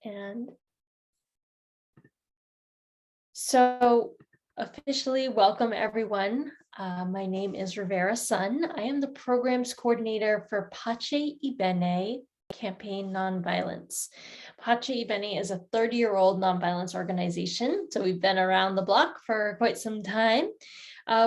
And so officially welcome everyone. My name is Rivera Sun. I am the programs coordinator for Pace y Bene Campaign Nonviolence. Pace y Bene is a 30-year-old nonviolence organization, so we've been around the block for quite some time.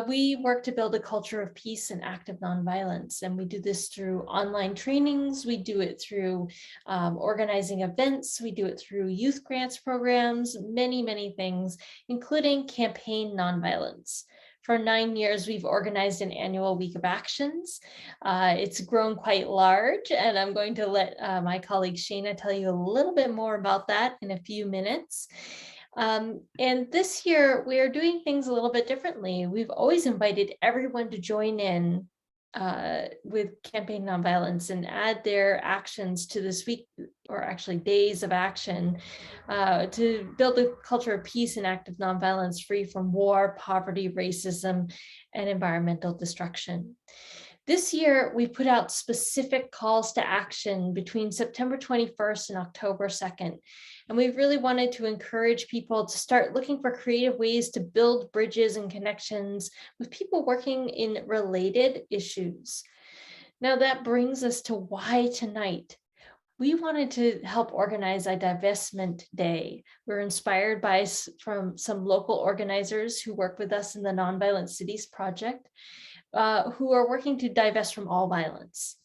We work to build a culture of peace and active nonviolence, and we do this through online trainings. We do it through organizing events. We do it through youth grants programs, many things, including campaign nonviolence. For 9 years, we've organized an annual week of actions. It's grown quite large, and I'm going to let my colleague Shaina tell you a little bit more about that in a few minutes. And this year, we are doing things a little bit differently. We've always invited everyone to join in with Campaign Nonviolence and add their actions to this week, or actually days of action, to build a culture of peace and active nonviolence free from war, poverty, racism, and environmental destruction. This year, we put out specific calls to action between September 21st and October 2nd. And we really wanted to encourage people to start looking for creative ways to build bridges and connections with people working in related issues. Now that brings us to why tonight. We wanted to help organize a divestment day. We're inspired from some local organizers who work with us in the Nonviolent Cities Project, who are working to divest from all violence,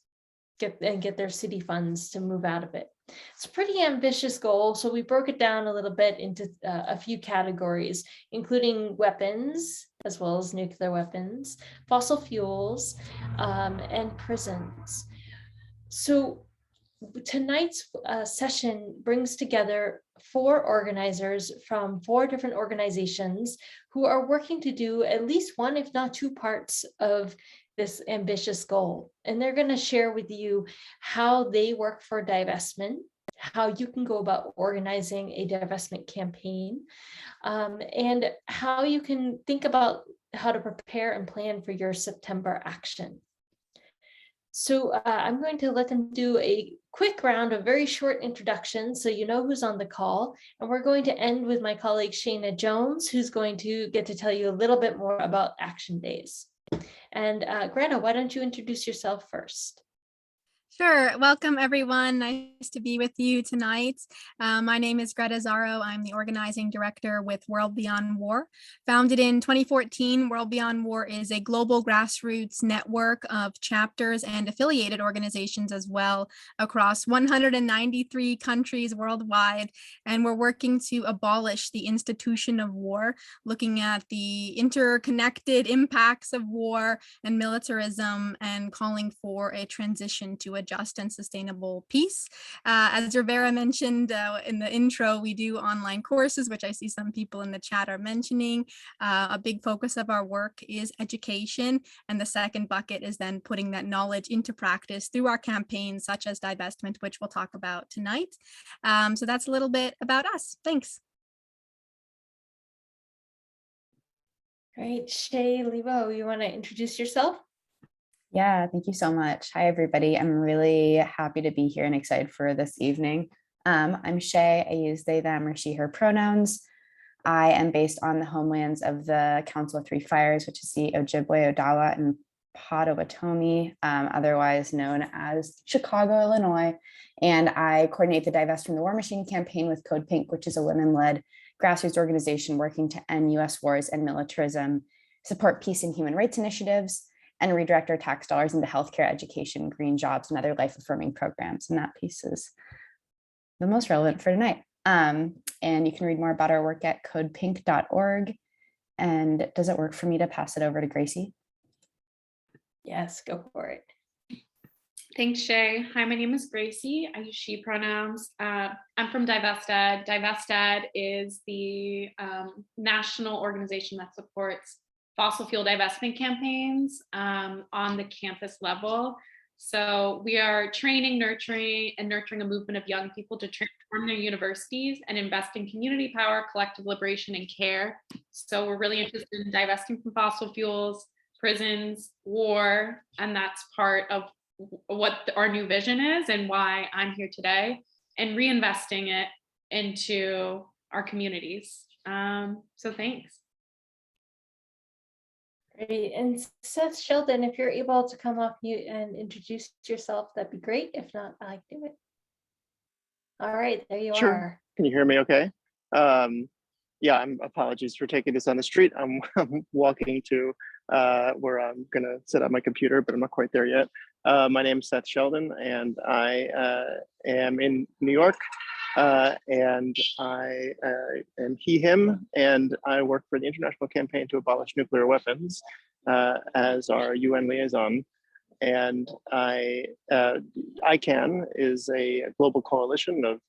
get their city funds to move out of it. It's a pretty ambitious goal, so we broke it down a little bit into a few categories, including weapons, as well as nuclear weapons, fossil fuels, and prisons. So tonight's session brings together 4 organizers from 4 different organizations who are working to do at least one, if not 2 parts of this ambitious goal. And they're going to share with you how they work for divestment, how you can go about organizing a divestment campaign, and how you can think about how to prepare and plan for your September action. So I'm going to let them do a quick round of very short introductions so you know who's on the call. And we're going to end with my colleague Shaina Jones, who's going to get to tell you a little bit more about Action Days. And Greta, why don't you introduce yourself first? Sure. Welcome, everyone. Nice to be with you tonight. My name is Greta Zarro. I'm the organizing director with World Beyond War. Founded in 2014, World Beyond War is a global grassroots network of chapters and affiliated organizations as well across 193 countries worldwide. And we're working to abolish the institution of war, looking at the interconnected impacts of war and militarism, and calling for a transition to a just and sustainable peace. As Rivera mentioned in the intro, we do online courses, which I see some people in the chat are mentioning. A big focus of our work is education. And the second bucket is then putting that knowledge into practice through our campaigns, such as Divestment, which we'll talk about tonight. So that's a little bit about us. Thanks. Great. Shea, Leibow, you want to introduce yourself? Yeah, thank you so much. Hi, everybody. I'm really happy to be here and excited for this evening. I'm Shea. I use they, them, or she, her pronouns. I am based on the homelands of the Council of Three Fires, which is the Ojibwe, Odawa, and Potawatomi, otherwise known as Chicago, Illinois. And I coordinate the Divest from the War Machine campaign with CODEPINK, which is a women-led grassroots organization working to end U.S. wars and militarism, support peace and human rights initiatives, and redirect our tax dollars into healthcare, education, green jobs, and other life-affirming programs. And that piece is the most relevant for tonight. And you can read more about our work at codepink.org. And does it work for me to pass it over to Gracie? Yes, go for it. Thanks, Shea. Hi, my name is Gracie. I use she pronouns. I'm from Divested. Divested is the national organization that supports fossil fuel divestment campaigns on the campus level. So we are training, nurturing a movement of young people to transform their universities and invest in community power, collective liberation, and care. So we're really interested in divesting from fossil fuels, prisons, war, and that's part of what our new vision is and why I'm here today, and reinvesting it into our communities. So thanks. Great. And Seth Sheldon, if you're able to come off mute and introduce yourself, that'd be great. If not, I do it. All right, there you Sure. are. Can you hear me okay? Yeah, apologies for taking this on the street. I'm walking to where I'm gonna set up my computer, but I'm not quite there yet. My name is Seth Sheldon, and I am in New York, and I am he, him, and I work for the International Campaign to Abolish Nuclear Weapons as our UN liaison. And ICAN is a global coalition of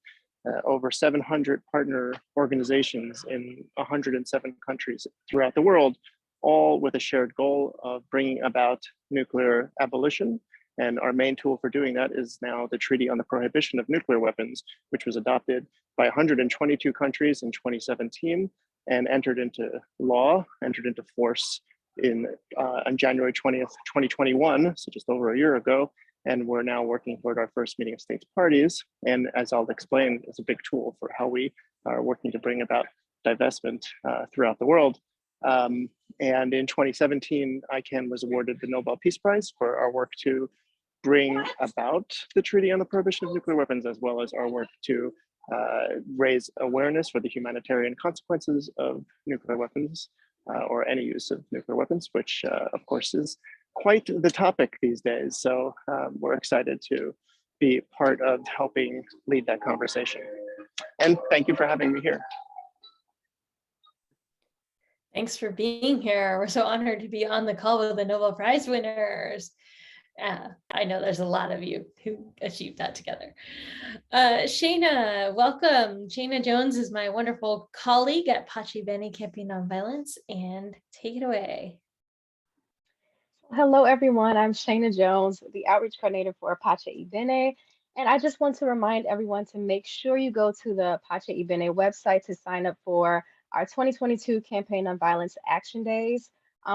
over 700 partner organizations in 107 countries throughout the world, all with a shared goal of bringing about nuclear abolition. And our main tool for doing that is now the Treaty on the Prohibition of Nuclear Weapons, which was adopted by 122 countries in 2017 and entered into force on January 20th, 2021, so just over a year ago. And we're now working toward our first meeting of states parties. And as I'll explain, it's a big tool for how we are working to bring about divestment throughout the world. And in 2017, ICAN was awarded the Nobel Peace Prize for our work to bring about the Treaty on the Prohibition of Nuclear Weapons, as well as our work to raise awareness for the humanitarian consequences of nuclear weapons or any use of nuclear weapons, which of course is quite the topic these days. So we're excited to be part of helping lead that conversation. And thank you for having me here. Thanks for being here. We're so honored to be on the call with the Nobel Prize winners. I know there's a lot of you who achieved that together. Shaina, welcome. Shaina Jones is my wonderful colleague at Bene Campaign Nonviolence, and take it away. Hello, everyone. I'm Shaina Jones, the outreach coordinator for Bene, and I just want to remind everyone to make sure you go to the Bene website to sign up for our 2022 Campaign Nonviolence Action Days.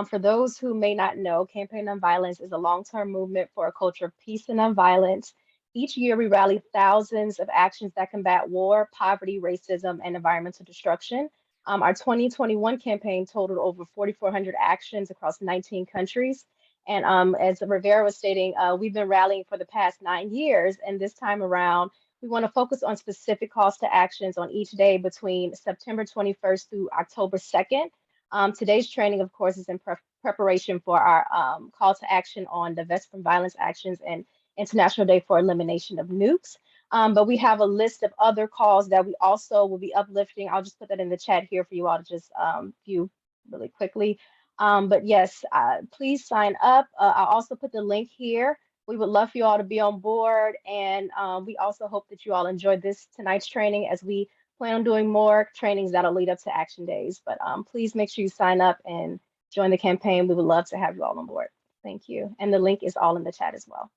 For those who may not know, Campaign Nonviolence is a long-term movement for a culture of peace and nonviolence. Each year, we rally thousands of actions that combat war, poverty, racism, and environmental destruction. Our 2021 campaign totaled over 4,400 actions across 19 countries. And as Rivera was stating, we've been rallying for the past 9 years. And this time around, we want to focus on specific calls to actions on each day between September 21st through October 2nd. Today's training, of course, is in preparation for our call to action on Divest from Violence Actions and International Day for Elimination of Nukes. But we have a list of other calls that we also will be uplifting. I'll just put that in the chat here for you all to just view really quickly. But yes, please sign up. I'll also put the link here. We would love for you all to be on board. And we also hope that you all enjoyed tonight's training as we plan on doing more trainings that'll lead up to action days. But please make sure you sign up and join the campaign. We would love to have you all on board. Thank you. And the link is all in the chat as well.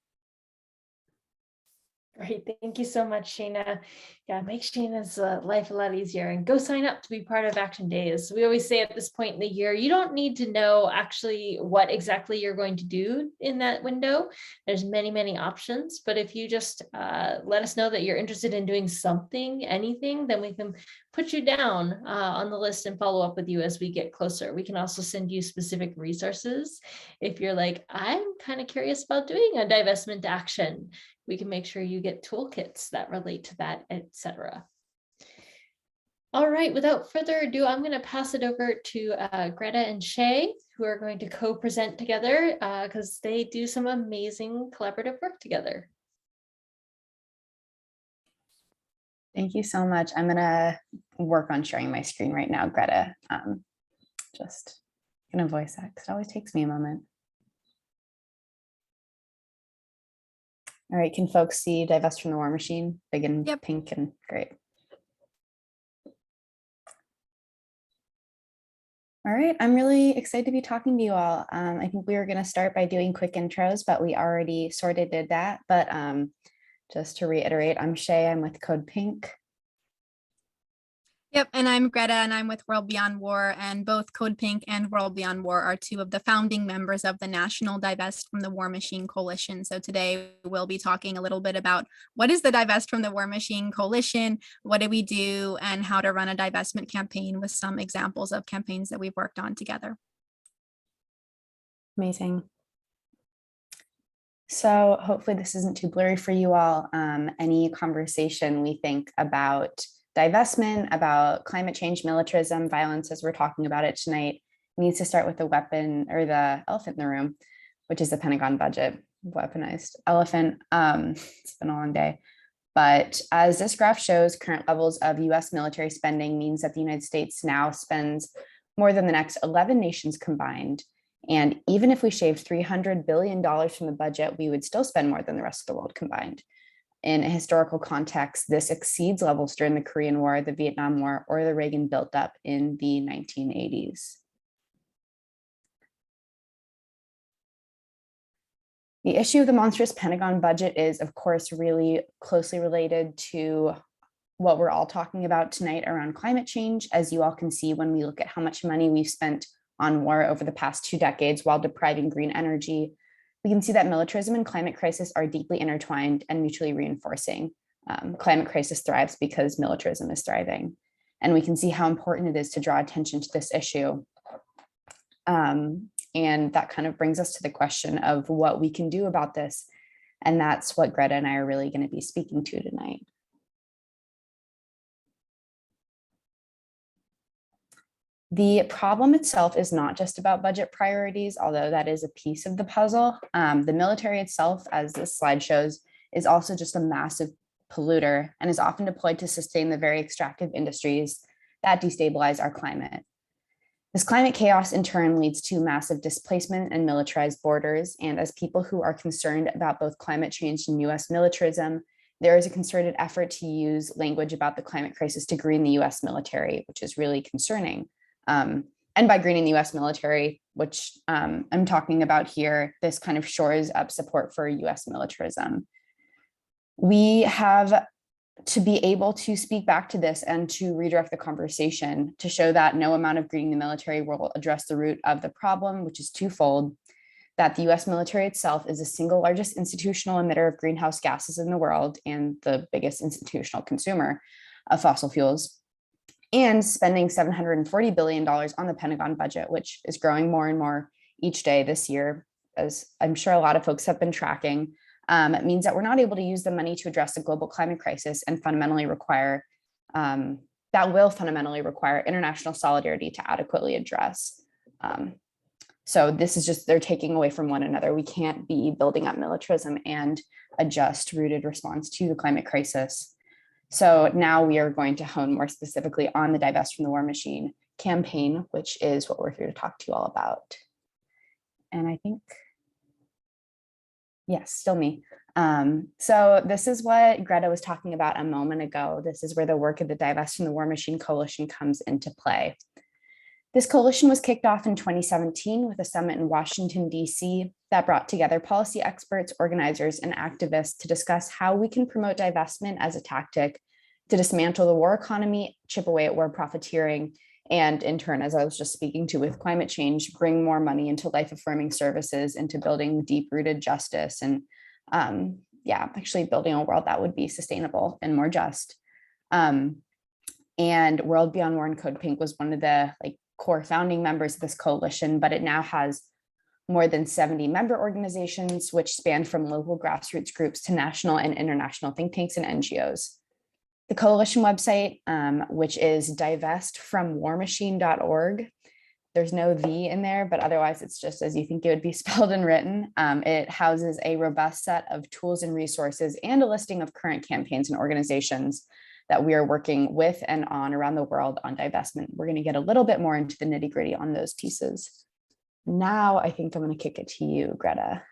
Great, thank you so much, Shaina. Yeah, make Shaina's life a lot easier and go sign up to be part of Action Days. We always say at this point in the year, you don't need to know actually what exactly you're going to do in that window. There's many, many options, but if you just let us know that you're interested in doing something, anything, then we can put you down on the list and follow up with you as we get closer. We can also send you specific resources. If you're like, I'm kind of curious about doing a divestment action, we can make sure you get toolkits that relate to that, etc. All right, without further ado, I'm going to pass it over to Greta and Shea, who are going to co-present together because they do some amazing collaborative work together. Thank you so much. I'm going to work on sharing my screen right now, Greta. Just going to voice that because it always takes me a moment. All right, can folks see Divest from the War Machine? Big and pink and great. All right, I'm really excited to be talking to you all. I think we were going to start by doing quick intros, but we already sort of did that. But just to reiterate, I'm Shea, I'm with CODEPINK. Yep, and I'm Greta, and I'm with World Beyond War, and both CODEPINK and World Beyond War are two of the founding members of the National Divest from the War Machine Coalition. So today we'll be talking a little bit about what is the Divest from the War Machine Coalition, what do we do, and how to run a divestment campaign with some examples of campaigns that we've worked on together. Amazing. So hopefully this isn't too blurry for you all. Any conversation we think about divestment, about climate change, militarism, violence, as we're talking about it tonight, needs to start with the weapon or the elephant in the room, which is the Pentagon budget. Weaponized elephant. It's been a long day. But as this graph shows, current levels of US military spending means that the United States now spends more than the next 11 nations combined. And even if we shaved $300 billion from the budget, we would still spend more than the rest of the world combined. In a historical context, this exceeds levels during the Korean War, the Vietnam War, or the Reagan buildup in the 1980s. The issue of the monstrous Pentagon budget is, of course, really closely related to what we're all talking about tonight around climate change. As you all can see, when we look at how much money we've spent on war over the past 2 decades while depriving green energy, we can see that militarism and climate crisis are deeply intertwined and mutually reinforcing. Climate crisis thrives because militarism is thriving. And we can see how important it is to draw attention to this issue. And that kind of brings us to the question of what we can do about this. And that's what Greta and I are really going to be speaking to tonight. The problem itself is not just about budget priorities, although that is a piece of the puzzle. The military itself, as this slide shows, is also just a massive polluter and is often deployed to sustain the very extractive industries that destabilize our climate. This climate chaos in turn leads to massive displacement and militarized borders. And as people who are concerned about both climate change and US militarism, there is a concerted effort to use language about the climate crisis to green the US military, which is really concerning. And by greening the US military, which I'm talking about here, this kind of shores up support for US militarism. We have to be able to speak back to this and to redirect the conversation to show that no amount of greening the military will address the root of the problem, which is twofold, that the US military itself is the single largest institutional emitter of greenhouse gases in the world and the biggest institutional consumer of fossil fuels, and spending $740 billion on the Pentagon budget, which is growing more and more each day this year, as I'm sure a lot of folks have been tracking. It means that we're not able to use the money to address the global climate crisis and fundamentally require, that will fundamentally require international solidarity to adequately address. So this is just, they're taking away from one another. We can't be building up militarism and a just rooted response to the climate crisis. So now we are going to hone more specifically on the Divest from the War Machine campaign, which is what we're here to talk to you all about. And I think, yes, still me. So this is what Greta was talking about a moment ago. This is where the work of the Divest from the War Machine Coalition comes into play. This coalition was kicked off in 2017 with a summit in Washington, D.C. that brought together policy experts, organizers, and activists to discuss how we can promote divestment as a tactic to dismantle the war economy, chip away at war profiteering, and in turn, as I was just speaking to with climate change, bring more money into life-affirming services, into building deep-rooted justice, and actually building a world that would be sustainable and more just. And World Beyond War and CODEPINK was one of the core founding members of this coalition, but it now has more than 70 member organizations, which span from local grassroots groups to national and international think tanks and NGOs. The coalition website, which is divestfromwarmachine.org, there's no "the" in there, but otherwise it's just as you think it would be spelled and written. It houses a robust set of tools and resources and a listing of current campaigns and organizations that we are working with and on around the world on divestment. We're going to get a little bit more into the nitty-gritty on those pieces. Now I think I'm going to kick it to you, Greta.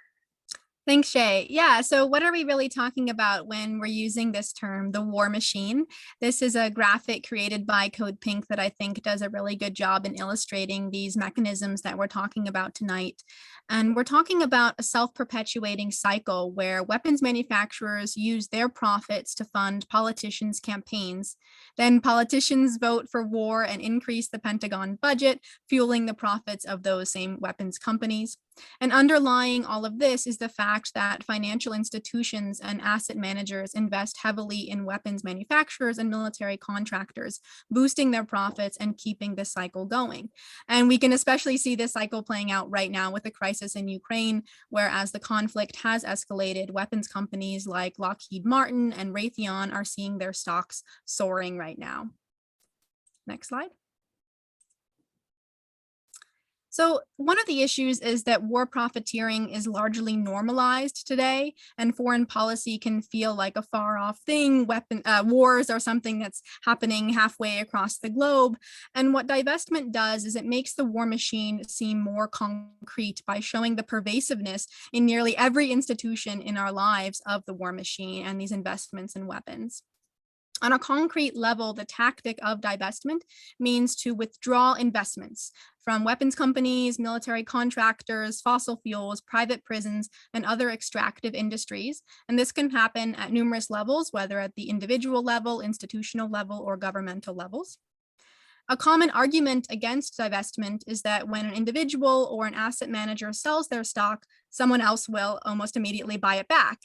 Thanks, Shay. Yeah, so what are we really talking about when we're using this term, the war machine? This is a graphic created by CODEPINK that I think does a really good job in illustrating these mechanisms that we're talking about tonight. And we're talking about a self-perpetuating cycle where weapons manufacturers use their profits to fund politicians' campaigns. Then politicians vote for war and increase the Pentagon budget, fueling the profits of those same weapons companies. And underlying all of this is the fact that financial institutions and asset managers invest heavily in weapons manufacturers and military contractors, boosting their profits and keeping this cycle going. And we can especially see this cycle playing out right now with the crisis in Ukraine, where as the conflict has escalated, weapons companies like Lockheed Martin and Raytheon are seeing their stocks soaring right now. Next slide. So one of the issues is that war profiteering is largely normalized today, and foreign policy can feel like a far off thing. Wars are something that's happening halfway across the globe. And what divestment does is it makes the war machine seem more concrete by showing the pervasiveness in nearly every institution in our lives of the war machine and these investments in weapons. On a concrete level, the tactic of divestment means to withdraw investments from weapons companies, military contractors, fossil fuels, private prisons, and other extractive industries. And this can happen at numerous levels, whether at the individual level, institutional level, or governmental levels. A common argument against divestment is that when an individual or an asset manager sells their stock, someone else will almost immediately buy it back.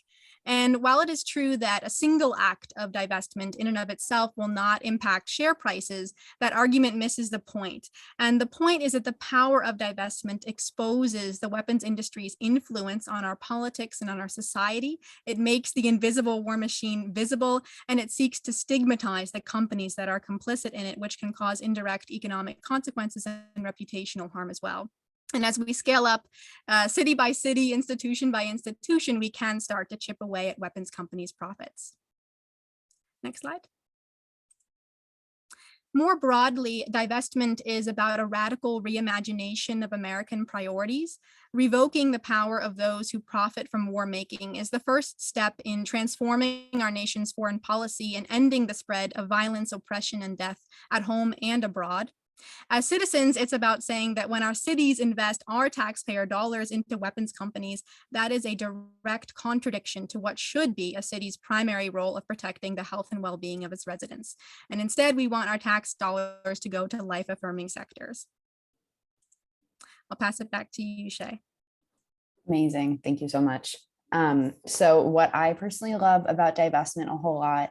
And while it is true that a single act of divestment in and of itself will not impact share prices, that argument misses the point. And the point is that the power of divestment exposes the weapons industry's influence on our politics and on our society. It makes the invisible war machine visible, and it seeks to stigmatize the companies that are complicit in it, which can cause indirect economic consequences and reputational harm as well. And as we scale up city by city, institution by institution, we can start to chip away at weapons companies' profits. Next slide. More broadly, divestment is about a radical reimagination of American priorities. Revoking the power of those who profit from war making is the first step in transforming our nation's foreign policy and ending the spread of violence, oppression, and death at home and abroad. As citizens, it's about saying that when our cities invest our taxpayer dollars into weapons companies, that is a direct contradiction to what should be a city's primary role of protecting the health and well-being of its residents. And instead, we want our tax dollars to go to life-affirming sectors. I'll pass it back to you, Shay. Amazing. Thank you so much. So what I personally love about divestment a whole lot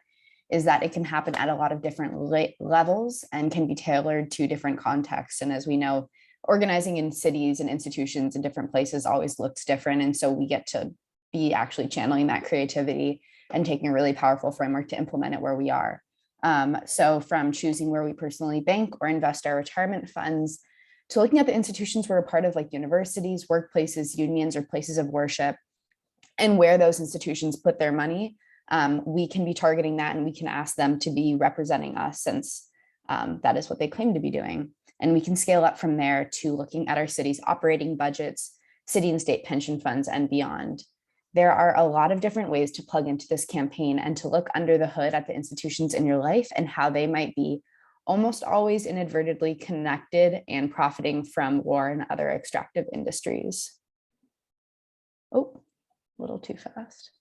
is that it can happen at a lot of different levels and can be tailored to different contexts. And as we know, organizing in cities and institutions in different places always looks different. And so we get to be actually channeling that creativity and taking a really powerful framework to implement it where we are. So from choosing where we personally bank or invest our retirement funds, to looking at the institutions we're a part of, like universities, workplaces, unions, or places of worship, and where those institutions put their money, we can be targeting that, and we can ask them to be representing us, since that is what they claim to be doing. And we can scale up from there to looking at our city's operating budgets, city and state pension funds, and beyond. There are a lot of different ways to plug into this campaign and to look under the hood at the institutions in your life and how they might be almost always inadvertently connected and profiting from war and other extractive industries. Oh, a little too fast.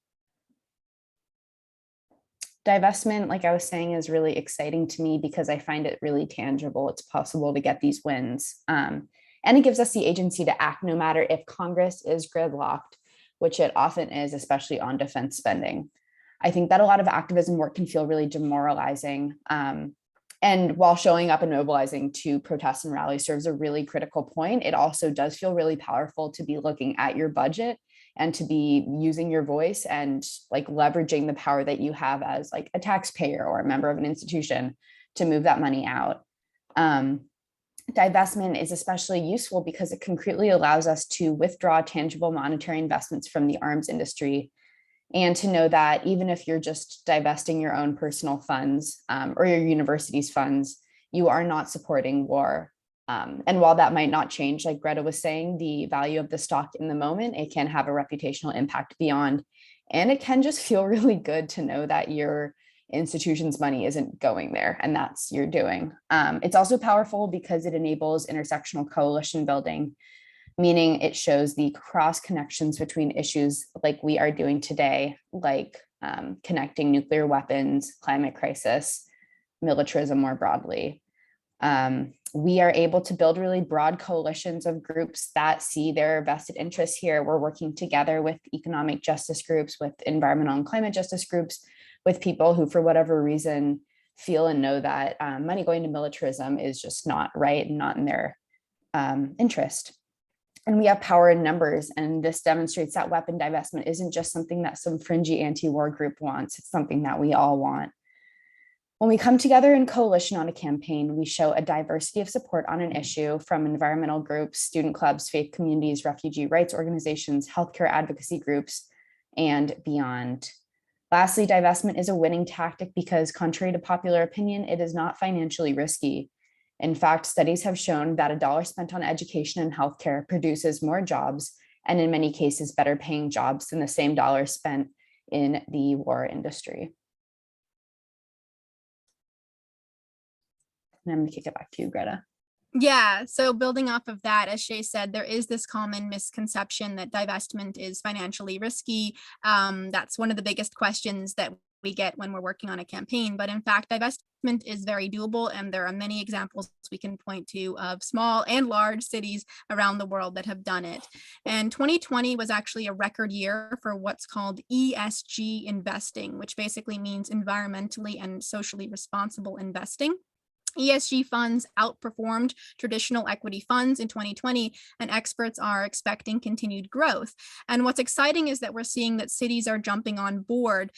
Divestment, like I was saying, is really exciting to me because I find it really tangible. It's possible to get these wins. And it gives us the agency to act no matter if Congress is gridlocked, which it often is, especially on defense spending. I think that a lot of activism work can feel really demoralizing. And while showing up and mobilizing to protest and rally serves a really critical point, it also does feel really powerful to be looking at your budget and to be using your voice and like leveraging the power that you have as like a taxpayer or a member of an institution to move that money out. Divestment is especially useful because it concretely allows us to withdraw tangible monetary investments from the arms industry, and to know that even if you're just divesting your own personal funds or your university's funds, you are not supporting war. And while that might not change, like Greta was saying, the value of the stock in the moment, it can have a reputational impact beyond. And it can just feel really good to know that your institution's money isn't going there and that's your doing. It's also powerful because it enables intersectional coalition building, meaning it shows the cross connections between issues like we are doing today, like connecting nuclear weapons, climate crisis, militarism more broadly. We are able to build really broad coalitions of groups that see their vested interests here. We're working together with economic justice groups, with environmental and climate justice groups, with people who, for whatever reason, feel and know that money going to militarism is just not right and not in their interest. And we have power in numbers, and this demonstrates that weapon divestment isn't just something that some fringy anti-war group wants, it's something that we all want. When we come together in coalition on a campaign, we show a diversity of support on an issue from environmental groups, student clubs, faith communities, refugee rights organizations, healthcare advocacy groups, and beyond. Lastly, divestment is a winning tactic because, contrary to popular opinion, it is not financially risky. In fact, studies have shown that $1 spent on education and healthcare produces more jobs, and in many cases, better paying jobs than the same dollar spent in the war industry. And I'm going to kick it back to you, Greta. Yeah, so building off of that, as Shea said, there is this common misconception that divestment is financially risky. That's one of the biggest questions that we get when we're working on a campaign. But in fact, divestment is very doable, and there are many examples we can point to of small and large cities around the world that have done it. And 2020 was actually a record year for what's called ESG investing, which basically means environmentally and socially responsible investing. ESG funds outperformed traditional equity funds in 2020, and experts are expecting continued growth. And what's exciting is that we're seeing that cities are jumping on board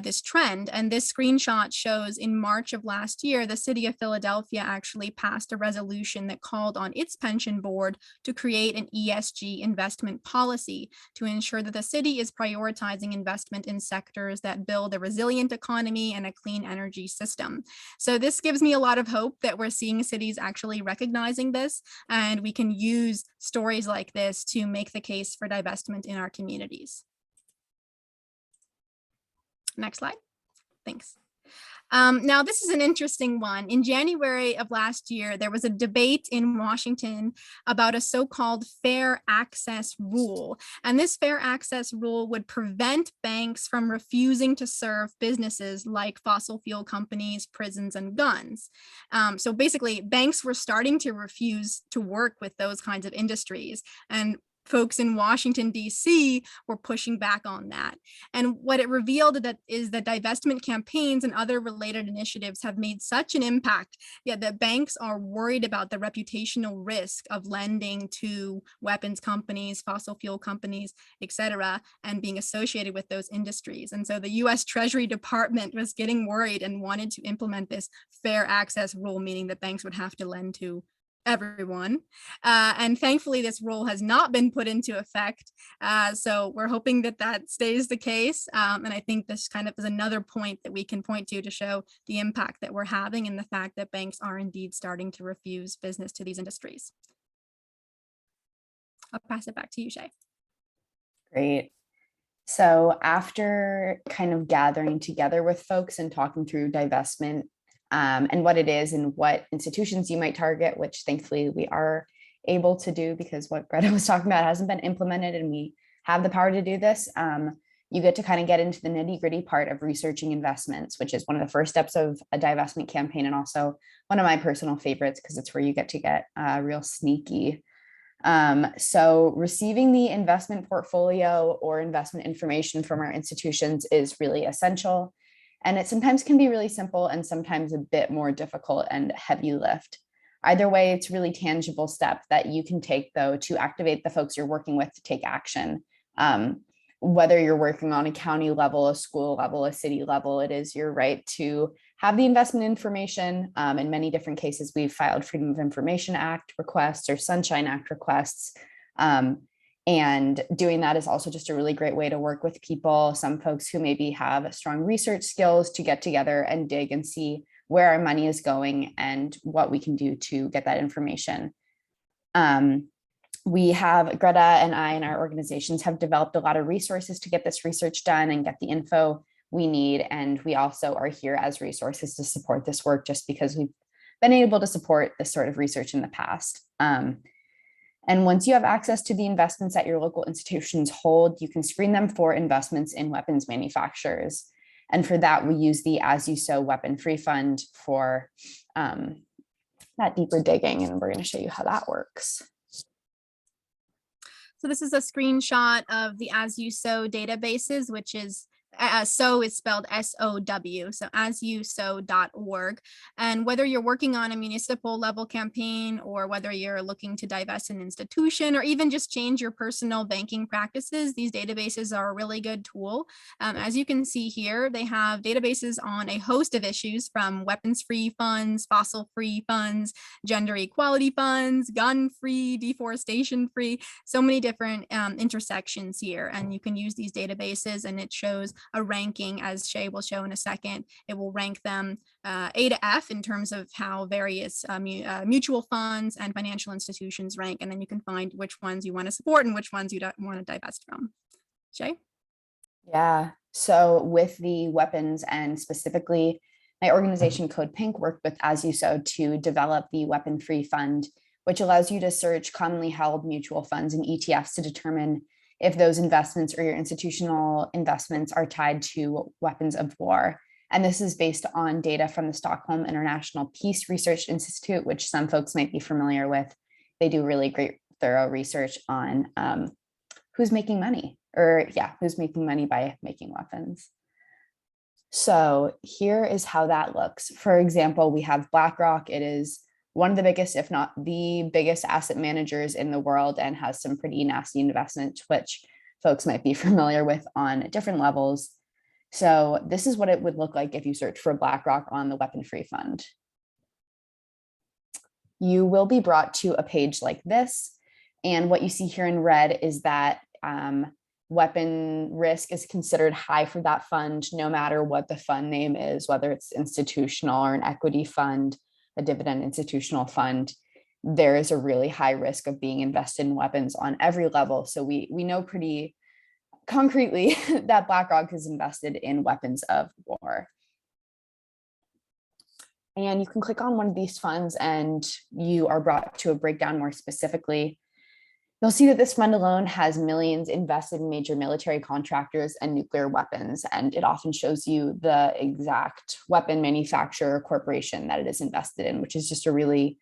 this trend. And this screenshot shows in March of last year, the city of Philadelphia actually passed a resolution that called on its pension board to create an ESG investment policy to ensure that the city is prioritizing investment in sectors that build a resilient economy and a clean energy system. So this gives me a lot of hope that we're seeing cities actually recognizing this, and we can use stories like this to make the case for divestment in our communities. Next slide. Thanks. Now, this is an interesting one. In January of last year, there was a debate in Washington about a so-called fair access rule. And this fair access rule would prevent banks from refusing to serve businesses like fossil fuel companies, prisons, and guns. So basically, banks were starting to refuse to work with those kinds of industries. And folks in Washington, D.C. were pushing back on that. And what it revealed is that divestment campaigns and other related initiatives have made such an impact, yet that banks are worried about the reputational risk of lending to weapons companies, fossil fuel companies, et cetera, and being associated with those industries. And so the U.S. Treasury Department was getting worried and wanted to implement this fair access rule, meaning that banks would have to lend to everyone. And thankfully, this rule has not been put into effect. So we're hoping that that stays the case. And I think this kind of is another point that we can point to show the impact that we're having and the fact that banks are indeed starting to refuse business to these industries. I'll pass it back to you, Shea. Great. So after kind of gathering together with folks and talking through divestment, and what it is and what institutions you might target, which thankfully we are able to do because what Greta was talking about hasn't been implemented and we have the power to do this. You get to kind of get into the nitty gritty part of researching investments, which is one of the first steps of a divestment campaign and also one of my personal favorites because it's where you get to get real sneaky. So receiving the investment portfolio or investment information from our institutions is really essential. And it sometimes can be really simple and sometimes a bit more difficult and heavy lift. Either way, it's a really tangible step that you can take, though, to activate the folks you're working with to take action. Whether you're working on a county level, a school level, a city level, it is your right to have the investment information. In many different cases, we've filed Freedom of Information Act requests or Sunshine Act requests. And doing that is also just a really great way to work with people, some folks who maybe have strong research skills to get together and dig and see where our money is going and what we can do to get that information. We have, Greta and I and our organizations have developed a lot of resources to get this research done and get the info we need. And we also are here as resources to support this work just because we've been able to support this sort of research in the past. And once you have access to the investments that your local institutions hold, you can screen them for investments in weapons manufacturers. And for that, we use the As You Sow Weapon Free Fund for that deeper digging. And we're going to show you how that works. So this is a screenshot of the As You Sow databases, which is SOW is spelled SOW, so asyousow.org. And whether you're working on a municipal level campaign or whether you're looking to divest an institution or even just change your personal banking practices, these databases are a really good tool. As you can see here, they have databases on a host of issues from weapons-free funds, fossil-free funds, gender equality funds, gun-free, deforestation-free, so many different intersections here. And you can use these databases and it shows a ranking, as Shea will show in a second. It will rank them A to F in terms of how various mutual funds and financial institutions rank. And then you can find which ones you want to support and which ones you don't want to divest from. Shea? Yeah, so with the weapons and specifically my organization CODEPINK worked with As You Sow to develop the Weapon Free Fund, which allows you to search commonly held mutual funds and ETFs to determine if those investments or your institutional investments are tied to weapons of war. And this is based on data from the Stockholm International Peace Research Institute, which some folks might be familiar with. They do really great, thorough research on who's making money, who's making money by making weapons. So here is how that looks. For example, we have BlackRock. It is one of the biggest, if not the biggest asset managers in the world and has some pretty nasty investments, which folks might be familiar with on different levels. So this is what it would look like if you search for BlackRock on the Weapon Free Fund. You will be brought to a page like this. And what you see here in red is that weapon risk is considered high for that fund, no matter what the fund name is, whether it's institutional or an equity fund, a dividend institutional fund. There is a really high risk of being invested in weapons on every level. So we know pretty concretely that BlackRock is invested in weapons of war. And you can click on one of these funds and you are brought to a breakdown more specifically. You'll see that this fund alone has millions invested in major military contractors and nuclear weapons, and it often shows you the exact weapon manufacturer corporation that it is invested in, which is just a really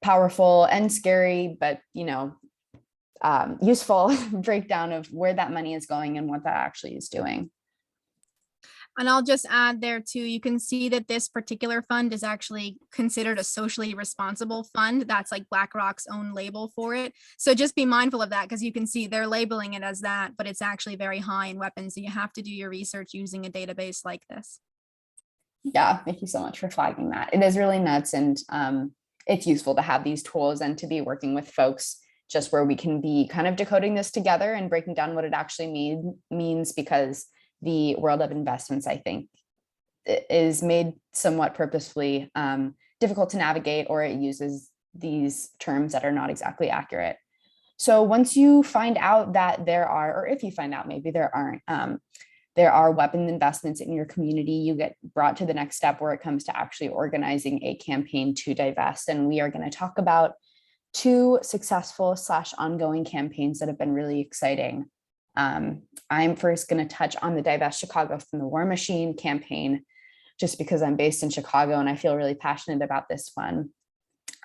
powerful and scary, but useful breakdown of where that money is going and what that actually is doing. And I'll just add there too, you can see that this particular fund is actually considered a socially responsible fund. That's like BlackRock's own label for it. So just be mindful of that because you can see they're labeling it as that, but it's actually very high in weapons. So you have to do your research using a database like this. Yeah, thank you so much for flagging that. It is really nuts, and it's useful to have these tools and to be working with folks just where we can be kind of decoding this together and breaking down what it actually means, because the world of investments, I think, is made somewhat purposefully difficult to navigate, or it uses these terms that are not exactly accurate. So once you find out that there are, or if you find out maybe there aren't, there are weapon investments in your community, you get brought to the next step where it comes to actually organizing a campaign to divest. And we are going to talk about 2 successful / ongoing campaigns that have been really exciting. I'm first going to touch on the Divest Chicago from the War Machine campaign, just because I'm based in Chicago and I feel really passionate about this one.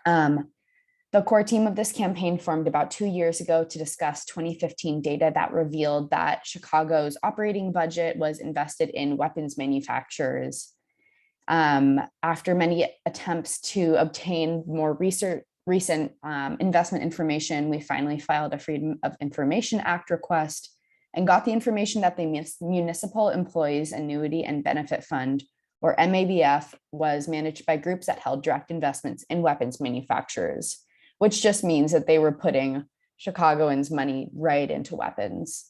The core team of this campaign formed about 2 years ago to discuss 2015 data that revealed that Chicago's operating budget was invested in weapons manufacturers. After many attempts to obtain more recent investment information, we finally filed a Freedom of Information Act request and got the information that the Municipal Employees Annuity and Benefit Fund, or MABF, was managed by groups that held direct investments in weapons manufacturers, which just means that they were putting Chicagoans' money right into weapons,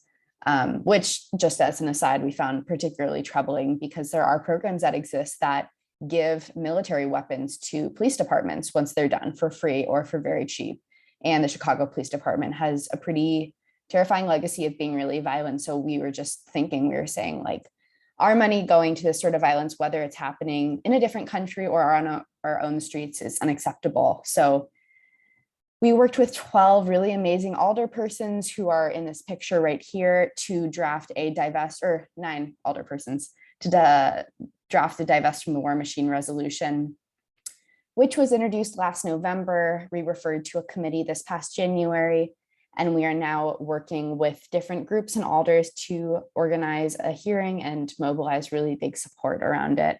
which, just as an aside, we found particularly troubling because there are programs that exist that give military weapons to police departments once they're done for free or for very cheap. And the Chicago Police Department has a pretty terrifying legacy of being really violent. So we were just thinking, we were saying like, our money going to this sort of violence, whether it's happening in a different country or on our own streets, is unacceptable. So we worked with 12 really amazing alderpersons who are in this picture right here to draft a divest, or 9 alderpersons to draft the Divest from the War Machine resolution, which was introduced last November. We referred to a committee this past January, and we are now working with different groups and alders to organize a hearing and mobilize really big support around it.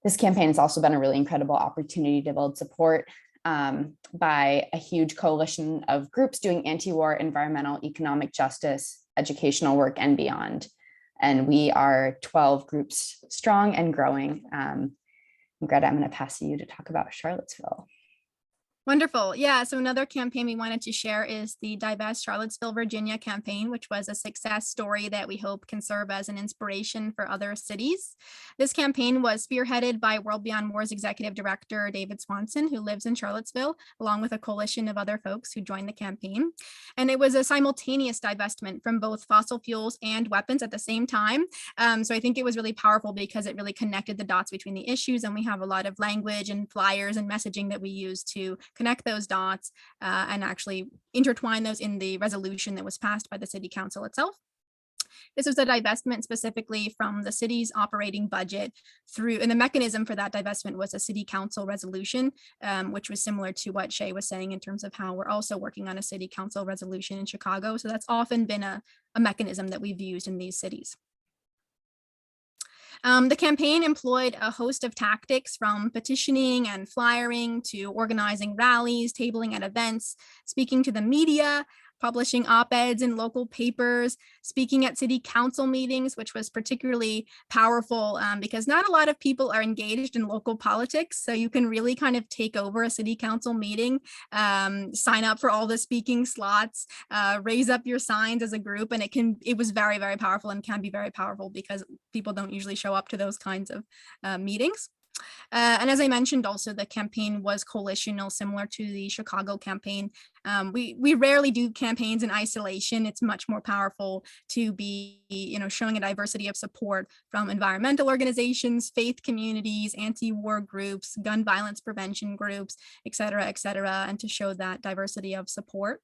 This campaign has also been a really incredible opportunity to build support by a huge coalition of groups doing anti-war, environmental, economic justice, educational work, and beyond. And we are 12 groups strong and growing. Greta, I'm going to pass to you to talk about Charlottesville. Wonderful. Yeah. So another campaign we wanted to share is the Divest Charlottesville, Virginia campaign, which was a success story that we hope can serve as an inspiration for other cities. This campaign was spearheaded by World Beyond War's executive director, David Swanson, who lives in Charlottesville, along with a coalition of other folks who joined the campaign. And it was a simultaneous divestment from both fossil fuels and weapons at the same time. So I think it was really powerful because it really connected the dots between the issues. And we have a lot of language and flyers and messaging that we use to connect those dots and actually intertwine those in the resolution that was passed by the city council itself. This was a divestment specifically from the city's operating budget through, and the mechanism for that divestment was a city council resolution, which was similar to what Shea was saying in terms of how we're also working on a city council resolution in Chicago. So that's often been a mechanism that we've used in these cities. The campaign employed a host of tactics, from petitioning and flyering to organizing rallies, tabling at events, speaking to the media, publishing op-eds in local papers, speaking at city council meetings, which was particularly powerful because not a lot of people are engaged in local politics. So you can really kind of take over a city council meeting, sign up for all the speaking slots, raise up your signs as a group. And it was very, very powerful and can be very powerful because people don't usually show up to those kinds of meetings. And as I mentioned, also the campaign was coalitional, similar to the Chicago campaign. We rarely do campaigns in isolation. It's much more powerful to be, showing a diversity of support from environmental organizations, faith communities, anti-war groups, gun violence prevention groups, et cetera, and to show that diversity of support.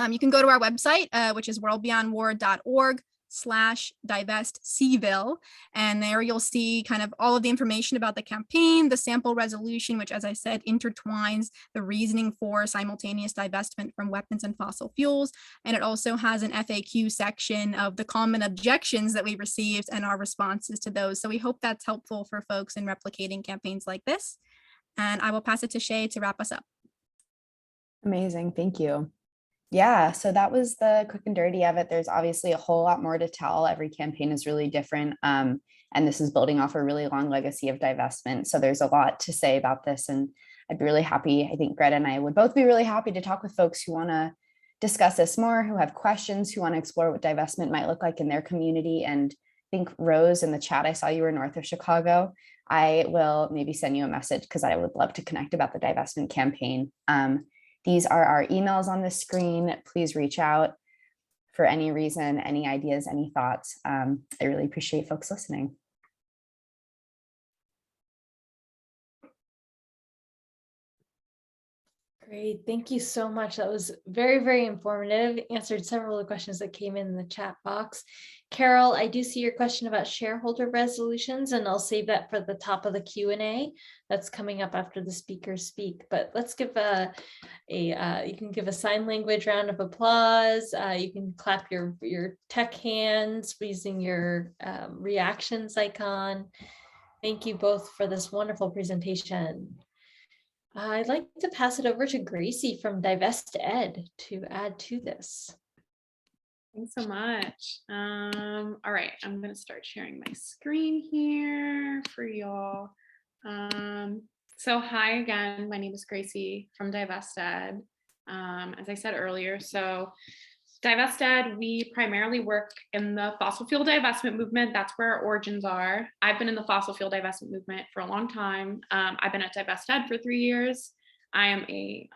You can go to our website, which is WorldBeyondWar.org/divestcville. And there you'll see kind of all of the information about the campaign, the sample resolution, which, as I said, intertwines the reasoning for simultaneous divestment from weapons and fossil fuels. And it also has an FAQ section of the common objections that we received and our responses to those. So we hope that's helpful for folks in replicating campaigns like this. And I will pass it to Shea to wrap us up. Amazing. Thank you. Yeah, so that was the quick and dirty of it. There's obviously a whole lot more to tell. Every campaign is really different. And this is building off a really long legacy of divestment. So there's a lot to say about this. And I'd be really happy. I think Greta and I would both be really happy to talk with folks who want to discuss this more, who have questions, who want to explore what divestment might look like in their community. And I think Rose in the chat, I saw you were north of Chicago. I will maybe send you a message because I would love to connect about the divestment campaign. These are our emails on the screen. Please reach out for any reason, any ideas, any thoughts. I really appreciate folks listening. Great, thank you so much. That was very, very informative. Answered several of the questions that came in the chat box. Carol, I do see your question about shareholder resolutions, and I'll save that for the top of the Q&A. That's coming up after the speakers speak. But let's give you can give a sign language round of applause. You can clap your tech hands using your reactions icon. Thank you both for this wonderful presentation. I'd like to pass it over to Gracie from Divest Ed to add to this. Thanks so much. All right, I'm going to start sharing my screen here for y'all. So hi again, my name is Gracie from Divest Ed. As I said earlier, so Divested, we primarily work in the fossil fuel divestment movement. That's where our origins are. I've been in the fossil fuel divestment movement for a long time. I've been at Divested for 3 years. I am a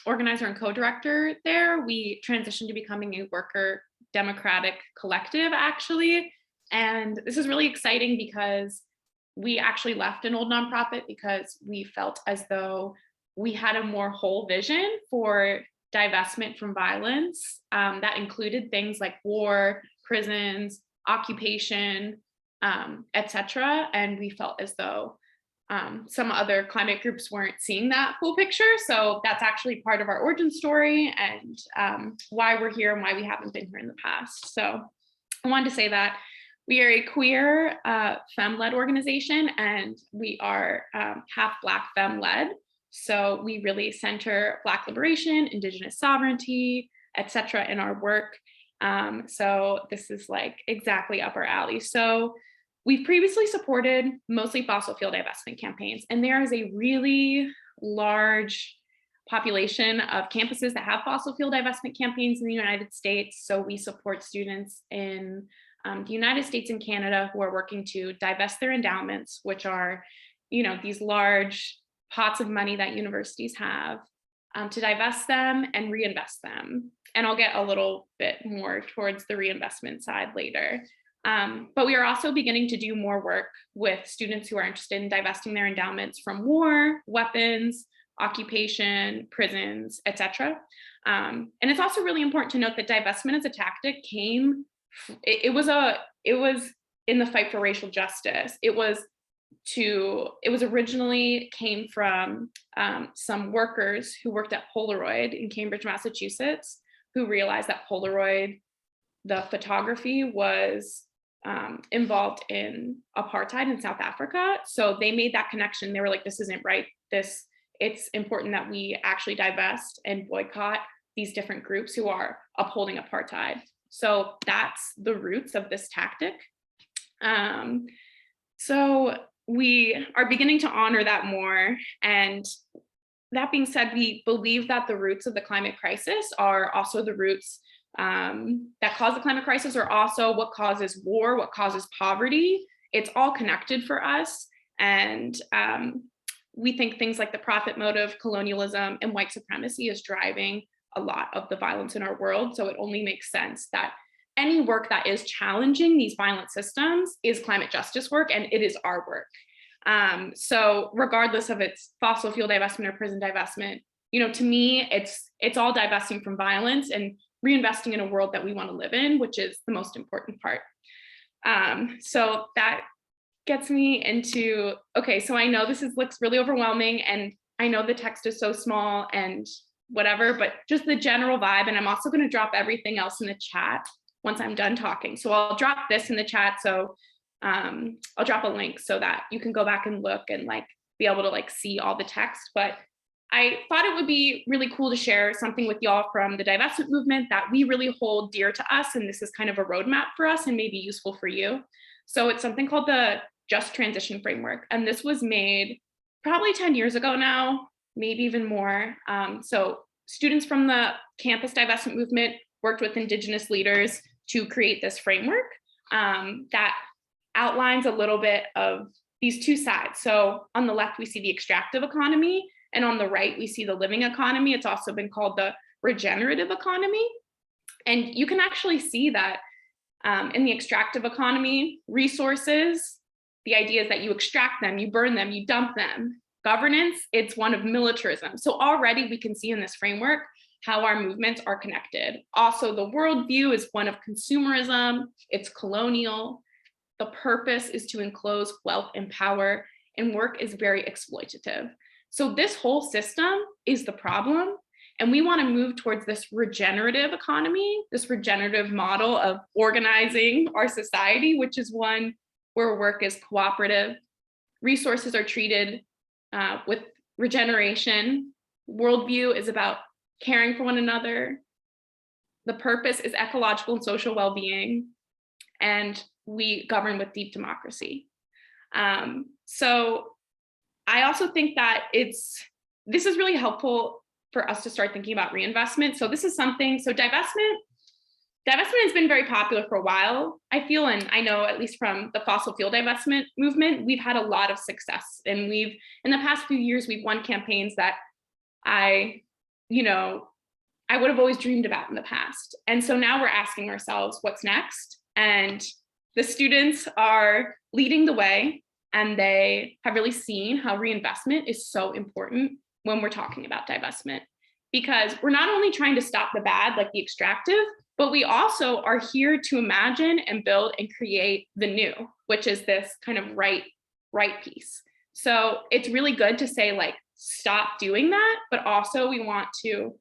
organizer and co-director there. We transitioned to becoming a worker democratic collective, actually. And this is really exciting because we actually left an old nonprofit because we felt as though we had a more whole vision for divestment from violence that included things like war, prisons, occupation, etc. And we felt as though some other climate groups weren't seeing that full picture. So that's actually part of our origin story and why we're here and why we haven't been here in the past. So I wanted to say that we are a queer femme-led organization, and we are half Black femme-led. So we really center Black liberation, Indigenous sovereignty, etc. in our work. So this is like exactly up our alley. So we've previously supported mostly fossil fuel divestment campaigns, and there is a really large population of campuses that have fossil fuel divestment campaigns in the United States. So we support students in the United States and Canada who are working to divest their endowments, which are, these large pots of money that universities have, to divest them and reinvest them. And I'll get a little bit more towards the reinvestment side later. But we are also beginning to do more work with students who are interested in divesting their endowments from war, weapons, occupation, prisons, etc. And it's also really important to note that divestment as a tactic it was in the fight for racial justice. It originally came from some workers who worked at Polaroid in Cambridge, Massachusetts, who realized that Polaroid, the photography, was involved in apartheid in South Africa. So they made that connection. They were like, this isn't right. It's important that we actually divest and boycott these different groups who are upholding apartheid. So that's the roots of this tactic. So we are beginning to honor that more. And that being said, we believe that the roots of the climate crisis are also the roots that cause the climate crisis, are also what causes war, what causes poverty. It's all connected for us. And we think things like the profit motive, colonialism, and white supremacy is driving a lot of the violence in our world. So it only makes sense that any work that is challenging these violent systems is climate justice work, and it is our work. So regardless of its fossil fuel divestment or prison divestment, to me, it's all divesting from violence and reinvesting in a world that we want to live in, which is the most important part. So that gets me into, okay, so I know looks really overwhelming, and I know the text is so small and whatever, but just the general vibe. And I'm also going to drop everything else in the chat once I'm done talking. So I'll drop this in the chat. So I'll drop a link so that you can go back and look and be able to see all the text. But I thought it would be really cool to share something with y'all from the divestment movement that we really hold dear to us. And this is kind of a roadmap for us and maybe useful for you. So it's something called the Just Transition Framework. And this was made probably 10 years ago now, maybe even more. So students from the campus divestment movement worked with Indigenous leaders to create this framework that outlines a little bit of these two sides. So on the left, we see the extractive economy, and on the right, we see the living economy. It's also been called the regenerative economy. And you can actually see that in the extractive economy, resources, the idea is that you extract them, you burn them, you dump them. Governance, it's one of militarism. So already we can see in this framework how our movements are connected. Also, the worldview is one of consumerism, it's colonial. The purpose is to enclose wealth and power, and work is very exploitative. So this whole system is the problem. And we want to move towards this regenerative economy, this regenerative model of organizing our society, which is one where work is cooperative. Resources are treated with regeneration. Worldview is about caring for one another. The purpose is ecological and social well-being. And we govern with deep democracy. So I also think that this is really helpful for us to start thinking about reinvestment. So this is something, so divestment divestment has been very popular for a while, I feel, and I know at least from the fossil fuel divestment movement, we've had a lot of success. And we've, in the past few years, we've won campaigns that I would have always dreamed about in the past. And so now we're asking ourselves, what's next? And the students are leading the way, and they have really seen how reinvestment is so important when we're talking about divestment, because we're not only trying to stop the bad, like the extractive, but we also are here to imagine and build and create the new, which is this kind of right piece. So it's really good to say, like, stop doing that, but also we want to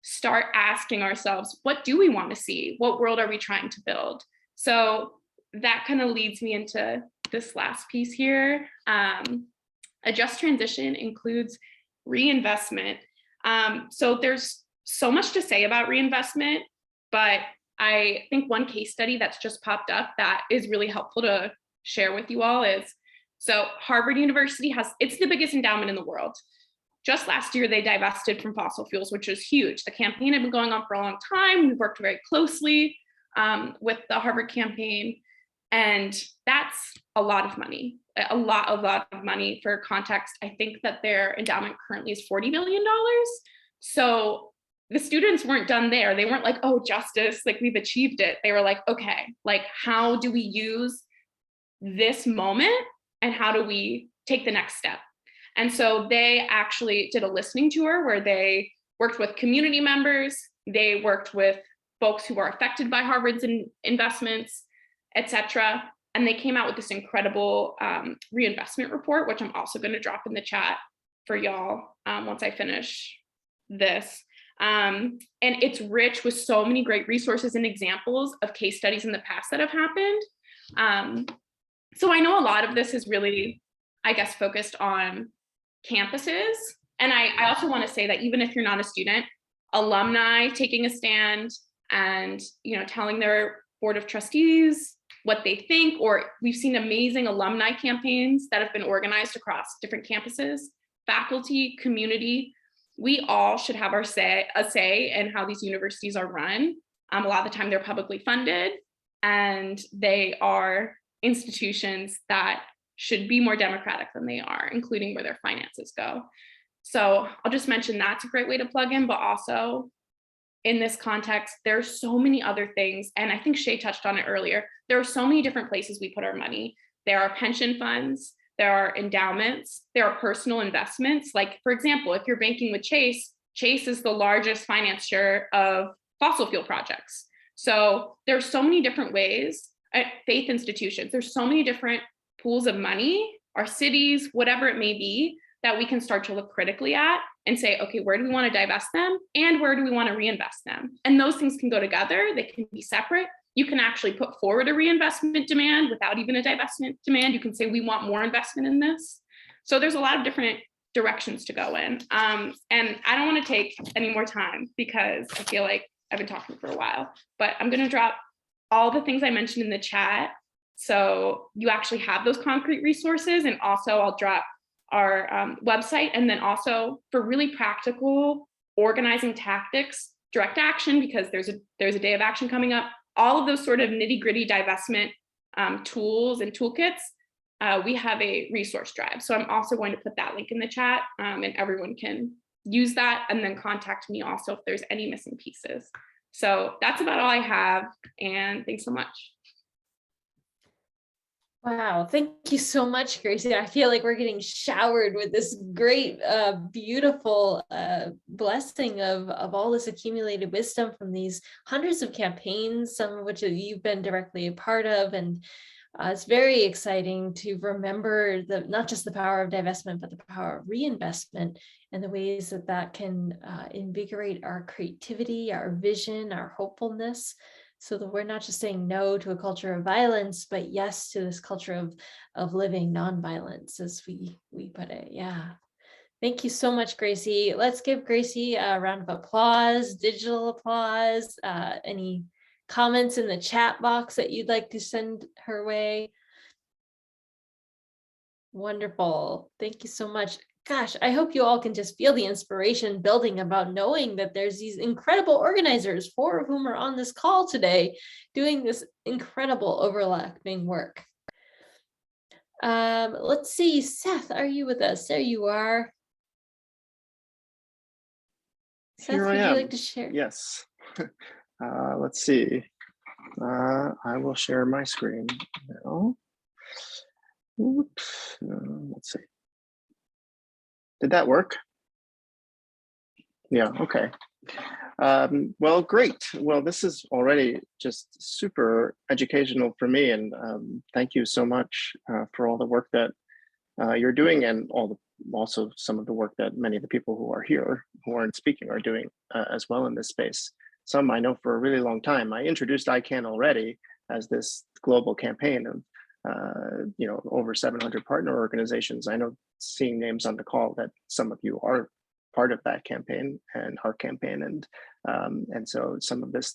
start asking ourselves, what do we want to see? What world are we trying to build? So that kind of leads me into this last piece here. A just transition includes reinvestment. So there's so much to say about reinvestment, but I think one case study that's just popped up that is really helpful to share with you all is, so Harvard University it's the biggest endowment in the world. Just last year, they divested from fossil fuels, which is huge. The campaign had been going on for a long time. We worked very closely with the Harvard campaign, and that's a lot of money, a lot of money. For context, I think that their endowment currently is $40 billion. So the students weren't done there. They weren't like, oh, justice, like we've achieved it. They were like, okay, like how do we use this moment and how do we take the next step? And so they actually did a listening tour where they worked with community members, they worked with folks who are affected by Harvard's investments, et cetera. And they came out with this incredible reinvestment report, which I'm also going to drop in the chat for y'all once I finish this. And it's rich with so many great resources and examples of case studies in the past that have happened. So I know a lot of this is really, I guess, focused on campuses. And I also want to say that even if you're not a student, alumni taking a stand and, telling their board of trustees what they think, or we've seen amazing alumni campaigns that have been organized across different campuses, faculty, community. We all should have a say in how these universities are run. A lot of the time they're publicly funded, and they are institutions that should be more democratic than they are, including where their finances go. So I'll just mention that's a great way to plug in, but also in this context, there's so many other things. And I think Shea touched on it earlier. There are so many different places we put our money. There are pension funds, there are endowments, there are personal investments. Like, for example, if you're banking with Chase, Chase is the largest financier of fossil fuel projects. So there's so many different ways, faith institutions, there's so many different pools of money, our cities, whatever it may be, that we can start to look critically at and say, okay, where do we want to divest them and where do we want to reinvest them? And those things can go together, they can be separate. You can actually put forward a reinvestment demand without even a divestment demand. You can say, we want more investment in this. So there's a lot of different directions to go in. And I don't want to take any more time because I feel like I've been talking for a while, but I'm going to drop all the things I mentioned in the chat, so you actually have those concrete resources. And also I'll drop our website, and then also for really practical organizing tactics, direct action, because there's a day of action coming up, all of those sort of nitty-gritty divestment tools and toolkits, we have a resource drive. So I'm also going to put that link in the chat, and everyone can use that and then contact me also if there's any missing pieces. So that's about all I have, and thanks so much. Wow, thank you so much, Gracie. I feel like we're getting showered with this great, beautiful blessing of all this accumulated wisdom from these hundreds of campaigns, some of which you've been directly a part of. And it's very exciting to remember not just the power of divestment, but the power of reinvestment and the ways that that can invigorate our creativity, our vision, our hopefulness, so that we're not just saying no to a culture of violence, but yes to this culture of living nonviolence, as we put it. Yeah. Thank you so much, Gracie. Let's give Gracie a round of applause, digital applause. Any comments in the chat box that you'd like to send her way? Wonderful. Thank you so much. gosh, I hope you all can just feel the inspiration building about knowing that there's these incredible organizers, 4 of whom are on this call today, doing this incredible overlapping work. Let's see, Seth, are you with us? There you are. Seth, Here I would you am. like to share? Yes. Let's see. I will share my screen now. Oops. Let's see. Did that work? Yeah, okay. Well, great. Well, this is already just super educational for me, and thank you so much for all the work that you're doing, and also some of the work that many of the people who are here, who aren't speaking, are doing as well in this space. Some I know for a really long time. I introduced ICANN already as this global campaign of over 700 partner organizations. I know, seeing names on the call, that some of you are part of that campaign and our campaign, and so some of this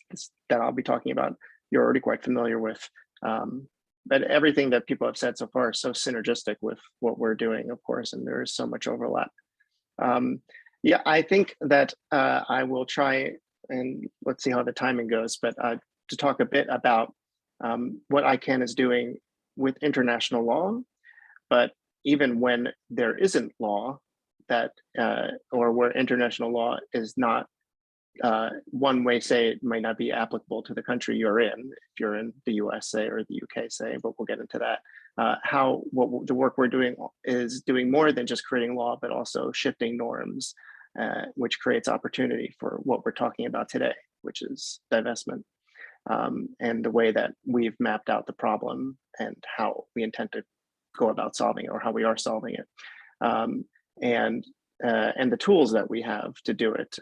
that I'll be talking about, you're already quite familiar with. But everything that people have said so far is so synergistic with what we're doing, of course, and there is so much overlap. Yeah, I think that I will try, and let's see how the timing goes, but to talk a bit about what ICANN is doing with international law, but even when there isn't law that, or where international law is not, one way, say, it might not be applicable to the country you're in, if you're in the US, say, or the UK, say, but we'll get into that. What the work we're doing is doing more than just creating law, but also shifting norms, which creates opportunity for what we're talking about today, which is divestment, and the way that we've mapped out the problem and how we intend to go about solving it, or how we are solving it, and the tools that we have to do it.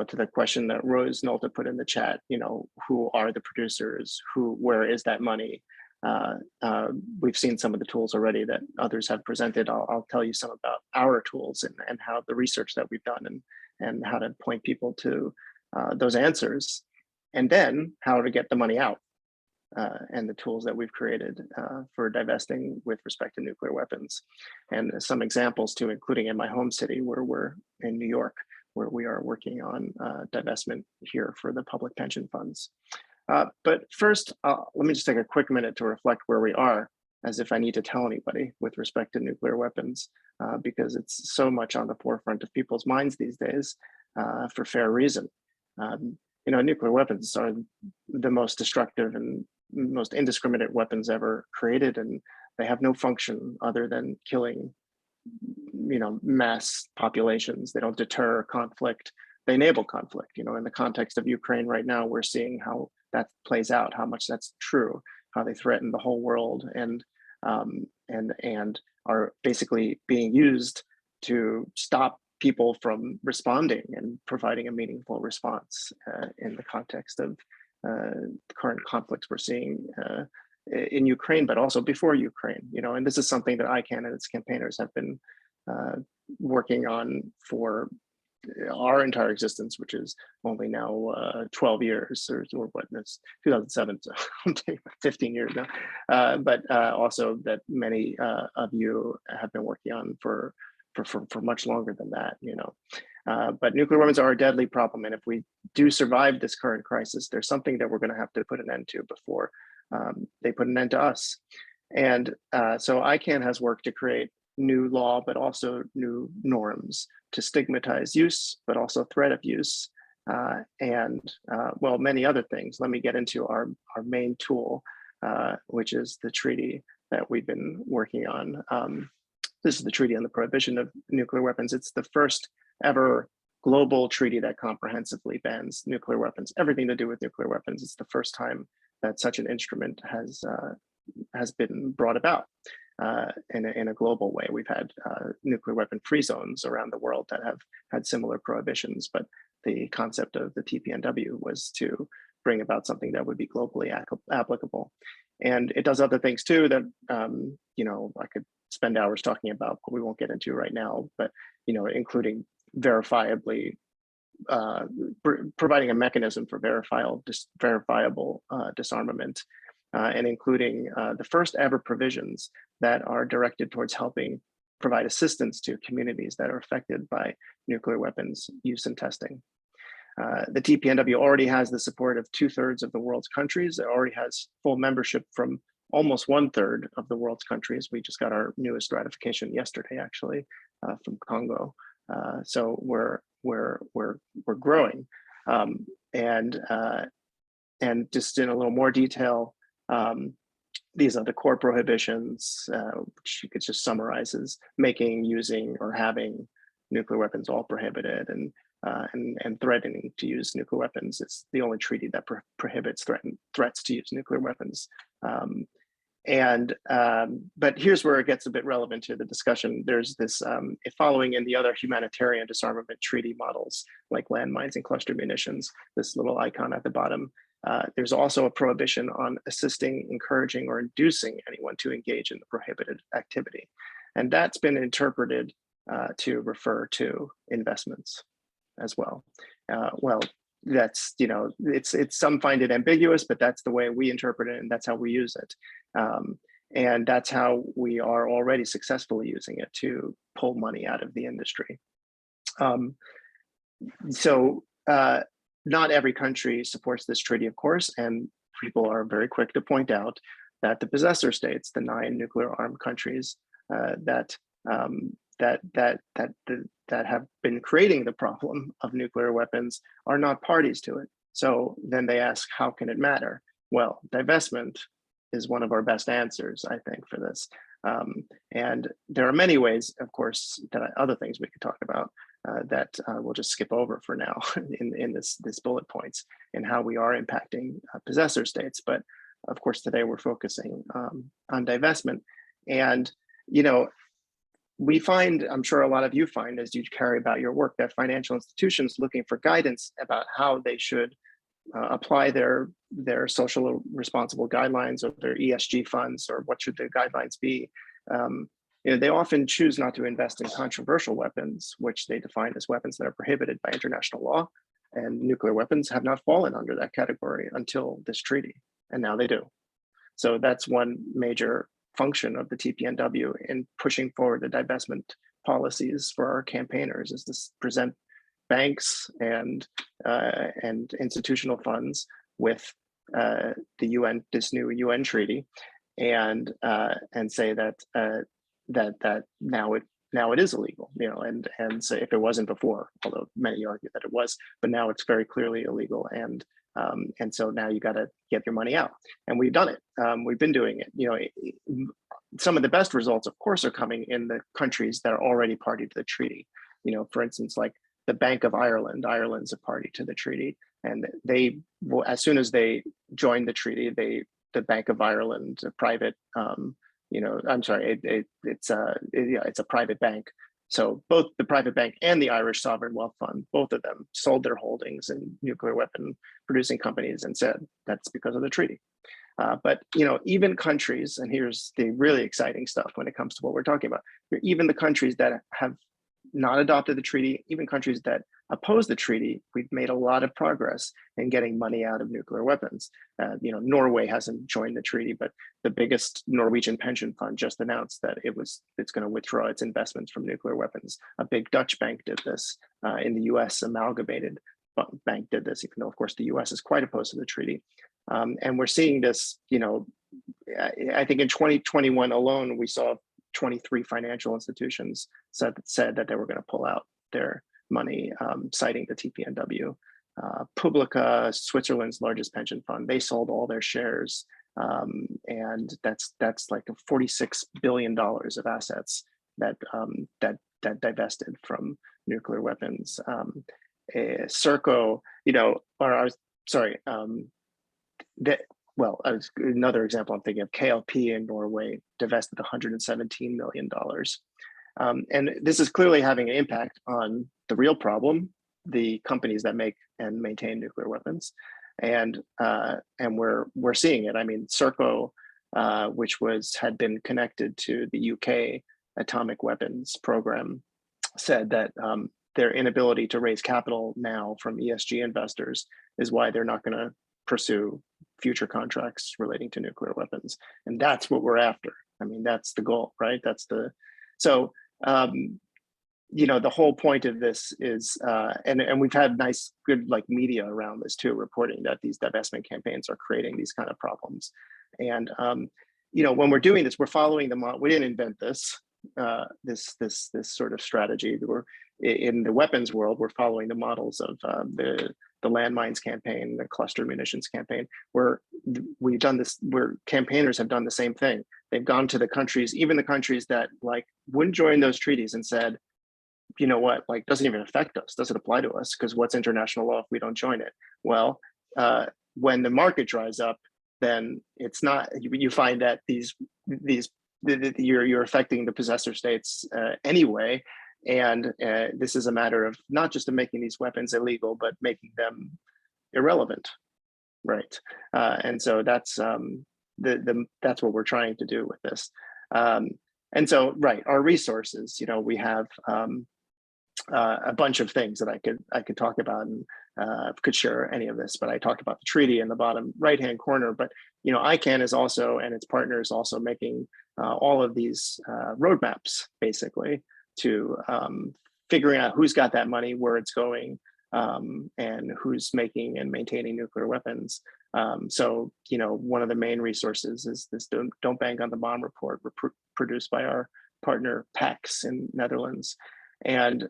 To the question that Rose Nolta put in the chat, who are the producers? Where is that money? We've seen some of the tools already that others have presented. I'll tell you some about our tools and how the research that we've done and how to point people to those answers, and then how to get the money out, and the tools that we've created for divesting with respect to nuclear weapons. And some examples too, including in my home city, where we're in New York, where we are working on divestment here for the public pension funds. But first, let me just take a quick minute to reflect where we are, as if I need to tell anybody with respect to nuclear weapons, because it's so much on the forefront of people's minds these days, for fair reason. Nuclear weapons are the most destructive and most indiscriminate weapons ever created, and they have no function other than killing mass populations. They don't deter conflict, they enable conflict. In the context of Ukraine right now, we're seeing how that plays out, how much that's true, how they threaten the whole world, and are basically being used to stop people from responding and providing a meaningful response in the context of the current conflicts we're seeing in Ukraine, but also before Ukraine. And this is something that ICANN and its campaigners have been working on for our entire existence, which is only now 12 years, or what, it's 2007, so I'm taking 15 years now. But also that many of you have been working on for much longer than that, But nuclear weapons are a deadly problem, and if we do survive this current crisis, there's something that we're going to have to put an end to before they put an end to us. And so ICANN has worked to create new law, but also new norms to stigmatize use, but also threat of use, and many other things. Let me get into our main tool, which is the treaty that we've been working on. This is the Treaty on the Prohibition of Nuclear Weapons. It's the first ever global treaty that comprehensively bans nuclear weapons, everything to do with nuclear weapons. It's the first time that such an instrument has been brought about in a global way. We've had nuclear weapon free zones around the world that have had similar prohibitions, but the concept of the TPNW was to bring about something that would be globally applicable. And it does other things too that I could spend hours talking about, but we won't get into right now. But including verifiably providing a mechanism for verifiable disarmament, and including the first ever provisions that are directed towards helping provide assistance to communities that are affected by nuclear weapons use and testing. The TPNW already has the support of 2/3 of the world's countries. It already has full membership from almost 1/3 of the world's countries. We just got our newest ratification yesterday, actually, from Congo. So we're growing, and just in a little more detail, these are the core prohibitions, which you could just summarize as making, using, or having nuclear weapons all prohibited, and threatening to use nuclear weapons. It's the only treaty that prohibits threats to use nuclear weapons. But here's where it gets a bit relevant to the discussion. There's this, following in the other humanitarian disarmament treaty models, like landmines and cluster munitions, this little icon at the bottom. There's also a prohibition on assisting, encouraging, or inducing anyone to engage in the prohibited activity. And that's been interpreted to refer to investments as well. Well, that's, it's some find it ambiguous, but that's the way we interpret it, and that's how we use it. And that's how we are already successfully using it to pull money out of the industry. Not every country supports this treaty, of course, and people are very quick to point out that the possessor states, the 9 nuclear armed countries that have been creating the problem of nuclear weapons, are not parties to it. So then they ask, how can it matter? Well, divestment is one of our best answers, I think, for this. And there are many ways, of course, other things we could talk about that we'll just skip over for now in this bullet points, and how we are impacting possessor states. But of course, today we're focusing on divestment. And, we find, I'm sure a lot of you find as you carry about your work, that financial institutions looking for guidance about how they should apply their social responsible guidelines, or their ESG funds, or what should the guidelines be. They often choose not to invest in controversial weapons, which they define as weapons that are prohibited by international law. And nuclear weapons have not fallen under that category until this treaty, and now they do. So that's one major function of the TPNW in pushing forward the divestment policies for our campaigners, is to present banks and institutional funds with the UN, this new UN treaty, and say that now it is illegal, and say if it wasn't before, although many argue that it was, but now it's very clearly illegal, and so now you got to get your money out, and we've done it. We've been doing it. Some of the best results, of course, are coming in the countries that are already party to the treaty. For instance, like the Bank of Ireland. Ireland's a party to the treaty, and they, as soon as they joined the treaty, the Bank of Ireland, a private, I'm sorry, it's a private bank. So both the private bank and the Irish Sovereign Wealth Fund, both of them sold their holdings in nuclear weapon producing companies and said that's because of the treaty. But even countries, and here's the really exciting stuff when it comes to what we're talking about, even the countries that have not adopted the treaty, even countries that oppose the treaty, we've made a lot of progress in getting money out of nuclear weapons. Norway hasn't joined the treaty, but the biggest Norwegian pension fund just announced that it's going to withdraw its investments from nuclear weapons. A big Dutch bank did this. In the US, Amalgamated Bank did this, even though, of course, the US is quite opposed to the treaty. And we're seeing this, I think in 2021 alone, we saw 23 financial institutions said that they were going to pull out their money, citing the TPNW. Publica, Switzerland's largest pension fund, they sold all their shares, and that's like $46 billion of assets that divested from nuclear weapons. Serco, another example I'm thinking of, KLP in Norway divested $117 million. And this is clearly having an impact on the real problem, the companies that make and maintain nuclear weapons. And we're seeing it. I mean, Serco, which had been connected to the UK atomic weapons program, said that their inability to raise capital now from ESG investors is why they're not going to pursue future contracts relating to nuclear weapons. And that's what we're after. I mean, that's the goal, right? So the whole point of this is, and we've had nice, good like media around this too, reporting that these divestment campaigns are creating these kind of problems. And when we're doing this, we're following them on. We didn't invent this, this sort of strategy. We're in the weapons world. We're following the models of the landmines campaign, the cluster munitions campaign, where we've done this, where campaigners have done the same thing. They've gone to the countries, even the countries that like wouldn't join those treaties, and said, you know what, like doesn't even affect us, doesn't apply to us, because what's international law if we don't join it? Well, when the market dries up, then it's not, you find that you're affecting the possessor states anyway. And this is a matter of not just of making these weapons illegal, but making them irrelevant, right? And so that's that's what we're trying to do with this. And so, right, our resources, we have a bunch of things that I could talk about, and could share any of this, but I talked about the treaty in the bottom right-hand corner. But ICANN is also, and its partners also, making all of these roadmaps basically to figuring out who's got that money, where it's going, and who's making and maintaining nuclear weapons. So one of the main resources is this Don't Bank on the Bomb report, produced by our partner PAX in Netherlands. And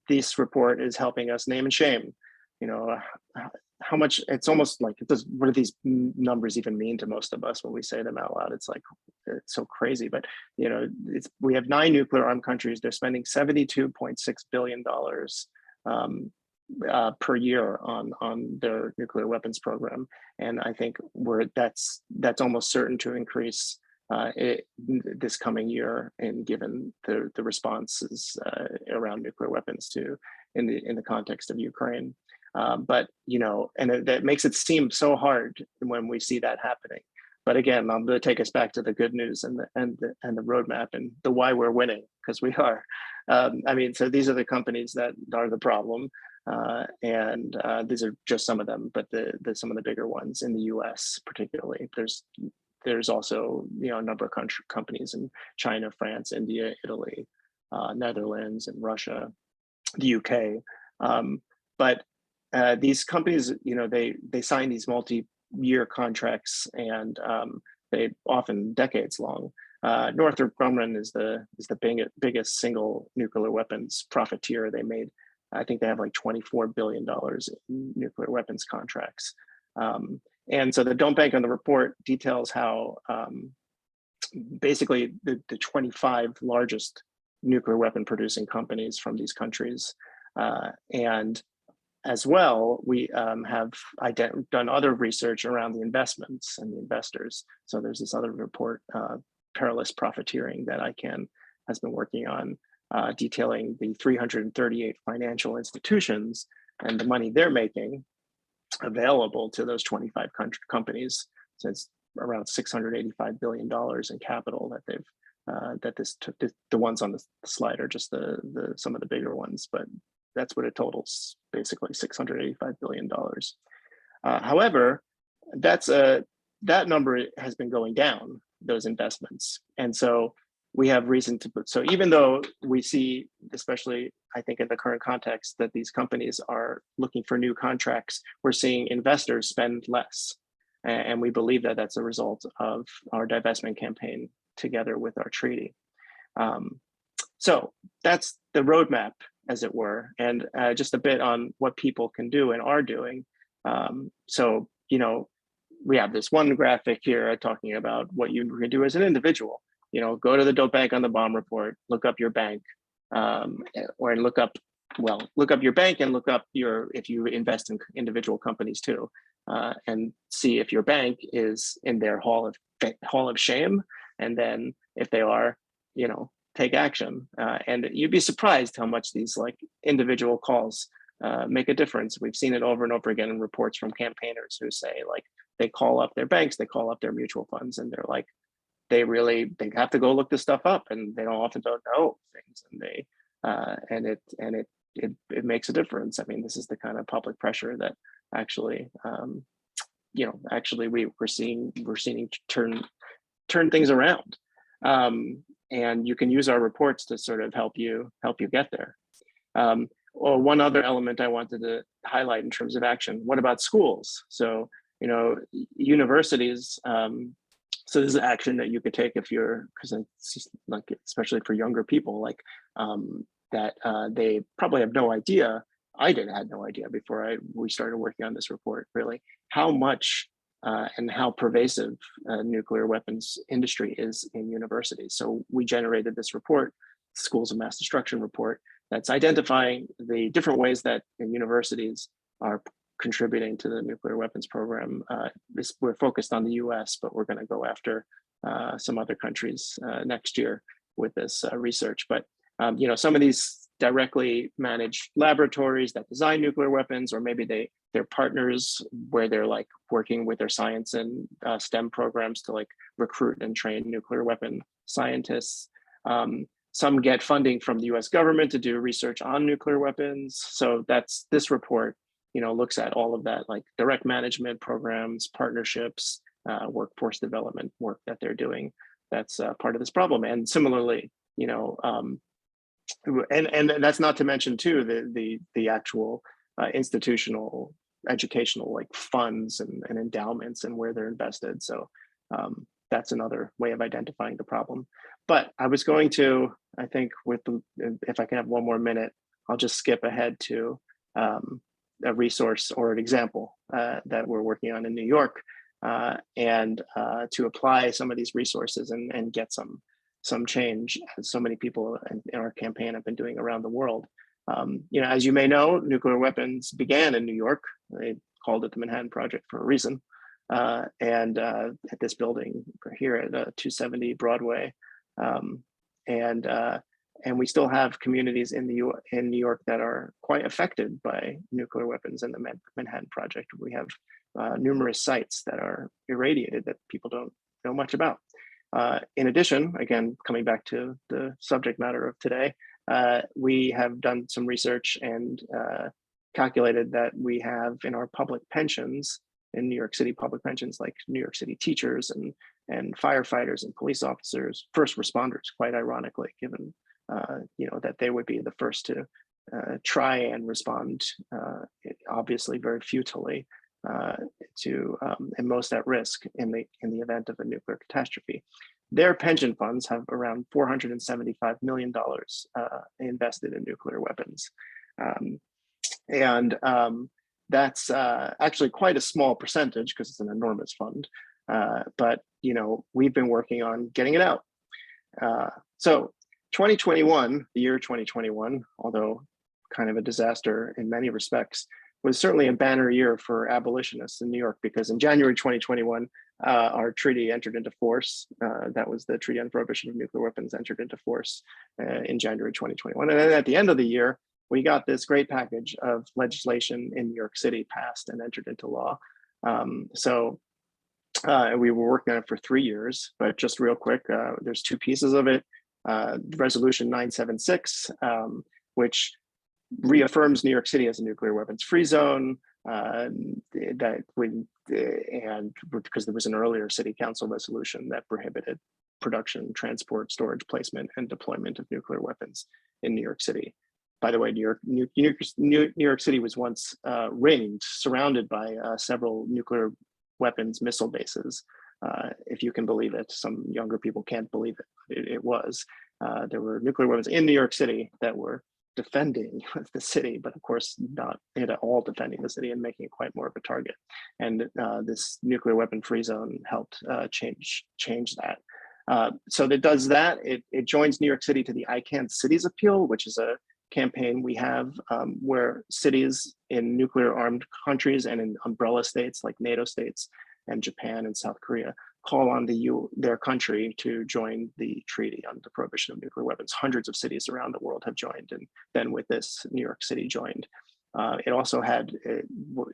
this report is helping us name and shame. How much, it's almost like, what do these numbers even mean to most of us when we say them out loud? It's like, it's so crazy. But we have 9 nuclear armed countries. They're spending $72.6 billion per year on their nuclear weapons program, and I think that's almost certain to increase this coming year, and given the responses around nuclear weapons in the context of Ukraine. But and that makes it seem so hard when we see that happening. But again, I'm going to take us back to the good news and the roadmap and the why we're winning, because we are. So these are the companies that are the problem, and these are just some of them. But some of the bigger ones in the U.S. particularly. There's also a number of companies in China, France, India, Italy, Netherlands, and Russia, the UK. But these companies, they sign these multi-year contracts, and they often decades long. Northrop Grumman is the biggest single nuclear weapons profiteer. They made, I think they have like $24 billion in nuclear weapons contracts. And so the Don't Bank on the report details how basically the 25 largest nuclear weapon producing companies from these countries. And as well, we have done other research around the investments and the investors. So there's this other report, Perilous Profiteering, that ICANN has been working on, detailing the 338 financial institutions and the money they're making available to those 25 companies. So it's around $685 billion in capital that they've the ones on the slide are just some of the bigger ones, but that's what it totals, basically $685 billion. However, that number has been going down, those investments, and so we have reason to put. So even though we see, especially I think in the current context, that these companies are looking for new contracts, we're seeing investors spend less. And we believe that that's a result of our divestment campaign together with our treaty. So that's the roadmap, as it were, and just a bit on what people can do and are doing. So, we have this one graphic here talking about what you can do as an individual. Go to the Don't Bank on the Bomb report, look up your bank, or look up your bank and look up if you invest in individual companies too, and see if your bank is in their hall of shame, and then if they are, take action. And you'd be surprised how much these individual calls make a difference. We've seen it over and over again in reports from campaigners who say they call up their banks, they call up their mutual funds, and they're like, they have to go look this stuff up, and they often don't know things, and it makes a difference. I mean, this is the kind of public pressure that actually, we're seeing turn things around. and you can use our reports to sort of help you get there. Well, one other element I wanted to highlight in terms of action. What about schools? So, you know, universities. So this is action that you could take if you're, because it's just like, especially for younger people, like that they probably have no idea. I had no idea before we started working on this report, really, how much and how pervasive nuclear weapons industry is in universities. So we generated this report, Schools of Mass Destruction report, that's identifying the different ways that universities are contributing to the nuclear weapons program. We're focused on the US, but we're going to go after some other countries next year with this research. But you know, some of these directly managed laboratories that design nuclear weapons, or maybe they're partners where they're like working with their science and STEM programs to like recruit and train nuclear weapon scientists. Some get funding from the US government to do research on nuclear weapons. So that's this report, you know, looks at all of that, like direct management programs, partnerships, workforce development work that they're doing. That's part of this problem. And similarly, you know, and that's not to mention too the actual institutional educational like funds and endowments and where they're invested. So that's another way of identifying the problem. But I was going to, I think if I can have one more minute, I'll just skip ahead to a resource or an example that we're working on in New York, and to apply some of these resources and get some change, as so many people in our campaign have been doing around the world. You know, as you may know, nuclear weapons began in New York. They called it the Manhattan Project for a reason. And at this building here at 270 Broadway. And we still have communities in New York that are quite affected by nuclear weapons and the Manhattan Project. We have numerous sites that are irradiated that people don't know much about. In addition, again, coming back to the subject matter of today, we have done some research and calculated that we have in our public pensions, in New York City public pensions, like New York City teachers and firefighters and police officers, first responders, quite ironically, given you know, that they would be the first to try and respond, obviously very futilely, and most at risk in the event of a nuclear catastrophe. Their pension funds have around $475 million invested in nuclear weapons, and that's actually quite a small percentage because it's an enormous fund. But you know, we've been working on getting it out. So 2021, the year 2021, although kind of a disaster in many respects, was certainly a banner year for abolitionists in New York, because in January 2021, our treaty entered into force. That was the Treaty on Prohibition of Nuclear Weapons entered into force in January 2021. And then at the end of the year, we got this great package of legislation in New York City passed and entered into law. So we were working on it for 3 years, but just real quick, there's two pieces of it. Resolution 976, which reaffirms New York City as a nuclear weapons free zone, and because there was an earlier city council resolution that prohibited production, transport, storage, placement, and deployment of nuclear weapons in New York City. By the way, New York City was once ringed, surrounded by several nuclear weapons missile bases. If you can believe it, some younger people can't believe it. It was. There were nuclear weapons in New York City that were defending the city, but of course not at all defending the city and making it quite more of a target. And this nuclear weapon free zone helped change that. So it does that. It joins New York City to the I Can't Cities Appeal, which is a campaign we have where cities in nuclear armed countries and in umbrella states like NATO states and Japan and South Korea call on their country to join the Treaty on the Prohibition of Nuclear Weapons. Hundreds of cities around the world have joined, and then with this, New York City joined. It also had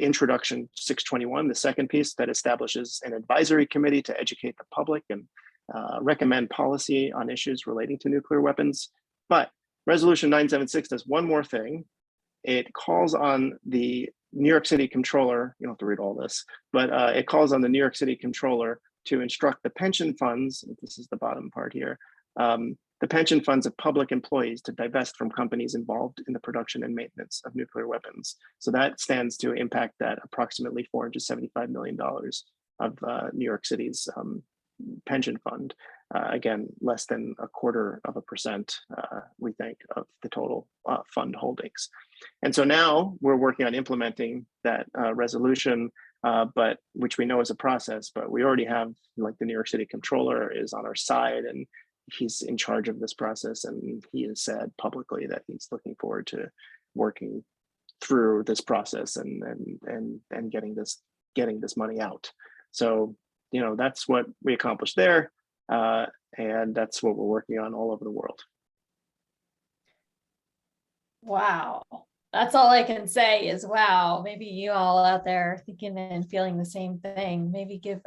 Introduction 621, the second piece that establishes an advisory committee to educate the public and recommend policy on issues relating to nuclear weapons. But Resolution 976 does one more thing. It calls on the New York City Comptroller, you don't have to read all this, but it calls on the New York City Comptroller to instruct the pension funds, this is the bottom part here, the pension funds of public employees to divest from companies involved in the production and maintenance of nuclear weapons. So that stands to impact that approximately $475 million of New York City's pension fund. Again, less than 0.25%, we think, of the total fund holdings. And so now we're working on implementing that resolution, but which we know is a process, but we already have, like, the New York City Comptroller is on our side, and he's in charge of this process, and he has said publicly that he's looking forward to working through this process and getting this money out. So, you know, that's what we accomplished there, and that's what we're working on all over the world. Wow. That's all I can say is wow. Maybe you all out there are thinking and feeling the same thing. Maybe give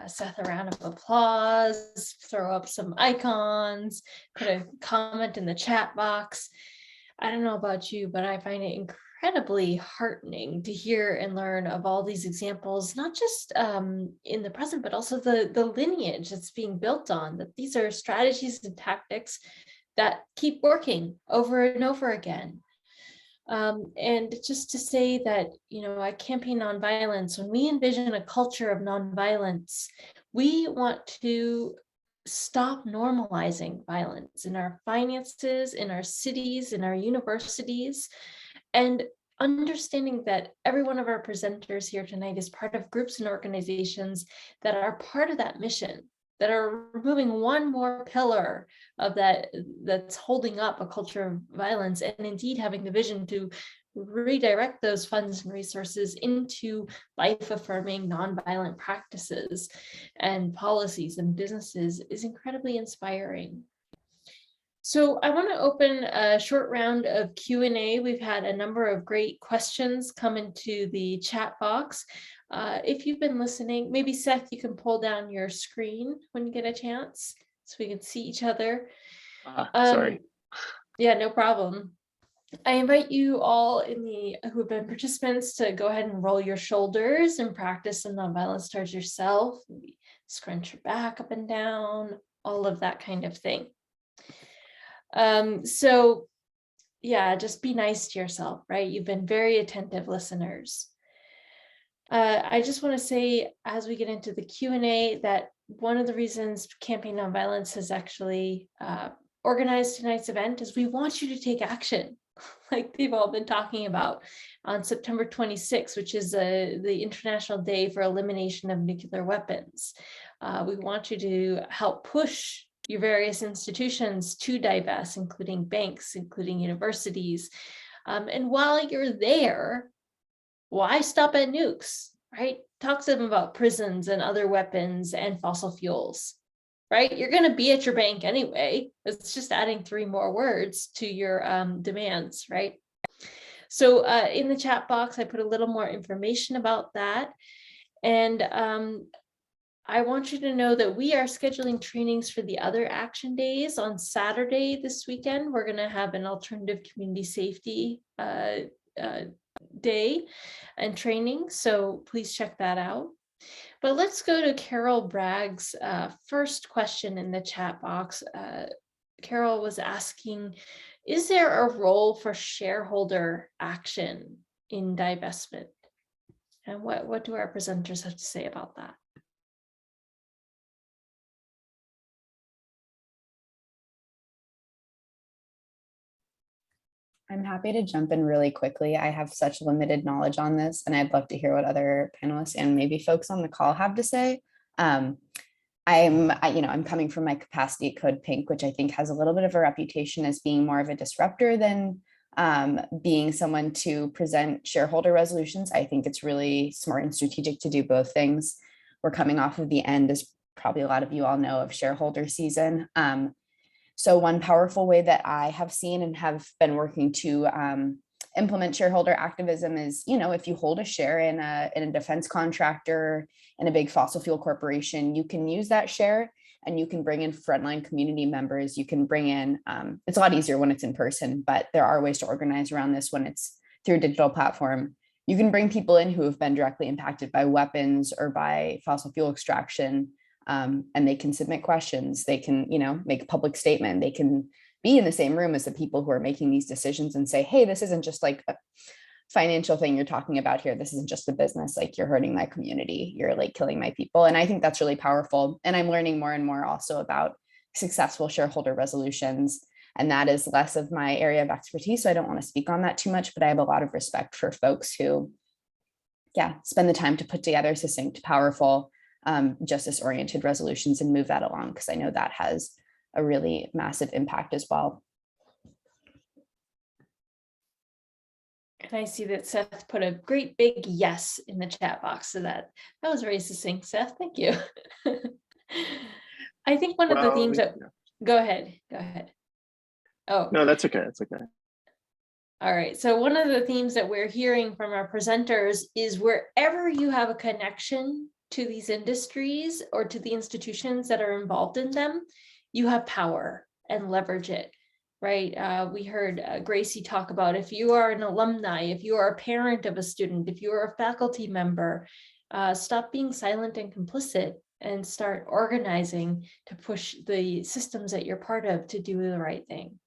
Seth a round of applause, throw up some icons, put a comment in the chat box. I don't know about you, but I find it incredibly heartening to hear and learn of all these examples, not just in the present, but also the lineage that's being built on, that these are strategies and tactics that keep working over and over again. And just to say that, you know, at Campaign Nonviolence, when we envision a culture of nonviolence, we want to stop normalizing violence in our finances, in our cities, in our universities, and understanding that every one of our presenters here tonight is part of groups and organizations that are part of that mission, that are removing one more pillar of that's holding up a culture of violence, and indeed having the vision to redirect those funds and resources into life-affirming nonviolent practices and policies and businesses is incredibly inspiring. So I want to open a short round of Q&A. We've had a number of great questions come into the chat box. If you've been listening, maybe Seth, you can pull down your screen when you get a chance so we can see each other. Sorry. Yeah, no problem. I invite you all who have been participants to go ahead and roll your shoulders and practice some nonviolence towards yourself. Maybe scrunch your back up and down, all of that kind of thing. So yeah, just be nice to yourself, right? You've been very attentive listeners. I just want to say, as we get into the Q&A, that one of the reasons Campaign Nonviolence has actually organized tonight's event is we want you to take action, like they've all been talking about, on September 26th, which is the International Day for Elimination of Nuclear Weapons. We want you to help push your various institutions to divest, including banks, including universities. And while you're there, why stop at nukes, right? Talk to them about prisons and other weapons and fossil fuels, right? You're going to be at your bank anyway. It's just adding 3 more words to your demands, right? So in the chat box, I put a little more information about that. And I want you to know that we are scheduling trainings for the other action days on Saturday this weekend. We're going to have an alternative community safety day and training, so please check that out. But let's go to Carol Bragg's first question in the chat box. Carol was asking, is there a role for shareholder action in divestment? And what do our presenters have to say about that? I'm happy to jump in really quickly. I have such limited knowledge on this, and I'd love to hear what other panelists and maybe folks on the call have to say. I'm coming from my capacity at CODEPINK, which I think has a little bit of a reputation as being more of a disruptor than being someone to present shareholder resolutions. I think it's really smart and strategic to do both things. We're coming off of the end, as probably a lot of you all know, of shareholder season. So one powerful way that I have seen and have been working to implement shareholder activism is, if you hold a share in a defense contractor, in a big fossil fuel corporation, you can use that share and you can bring in frontline community members. You can bring in, it's a lot easier when it's in person, but there are ways to organize around this when it's through a digital platform. You can bring people in who have been directly impacted by weapons or by fossil fuel extraction. And they can submit questions. They can, make a public statement. They can be in the same room as the people who are making these decisions and say, hey, this isn't just like a financial thing you're talking about here. This isn't just a business. Like, you're hurting my community. You're like killing my people. And I think that's really powerful. And I'm learning more and more also about successful shareholder resolutions. And that is less of my area of expertise. So I don't want to speak on that too much, but I have a lot of respect for folks who, spend the time to put together succinct, powerful, justice-oriented resolutions and move that along, because I know that has a really massive impact as well. And I see that Seth put a great big yes in the chat box, so that was very succinct, Seth. Thank you. I think one of the themes that, go ahead. Oh, no, that's okay. It's okay. All right. So one of the themes that we're hearing from our presenters is wherever you have a connection to these industries or to the institutions that are involved in them, you have power and leverage it, right? We heard Gracie talk about, if you are an alumni, if you are a parent of a student, if you are a faculty member, stop being silent and complicit and start organizing to push the systems that you're part of to do the right thing.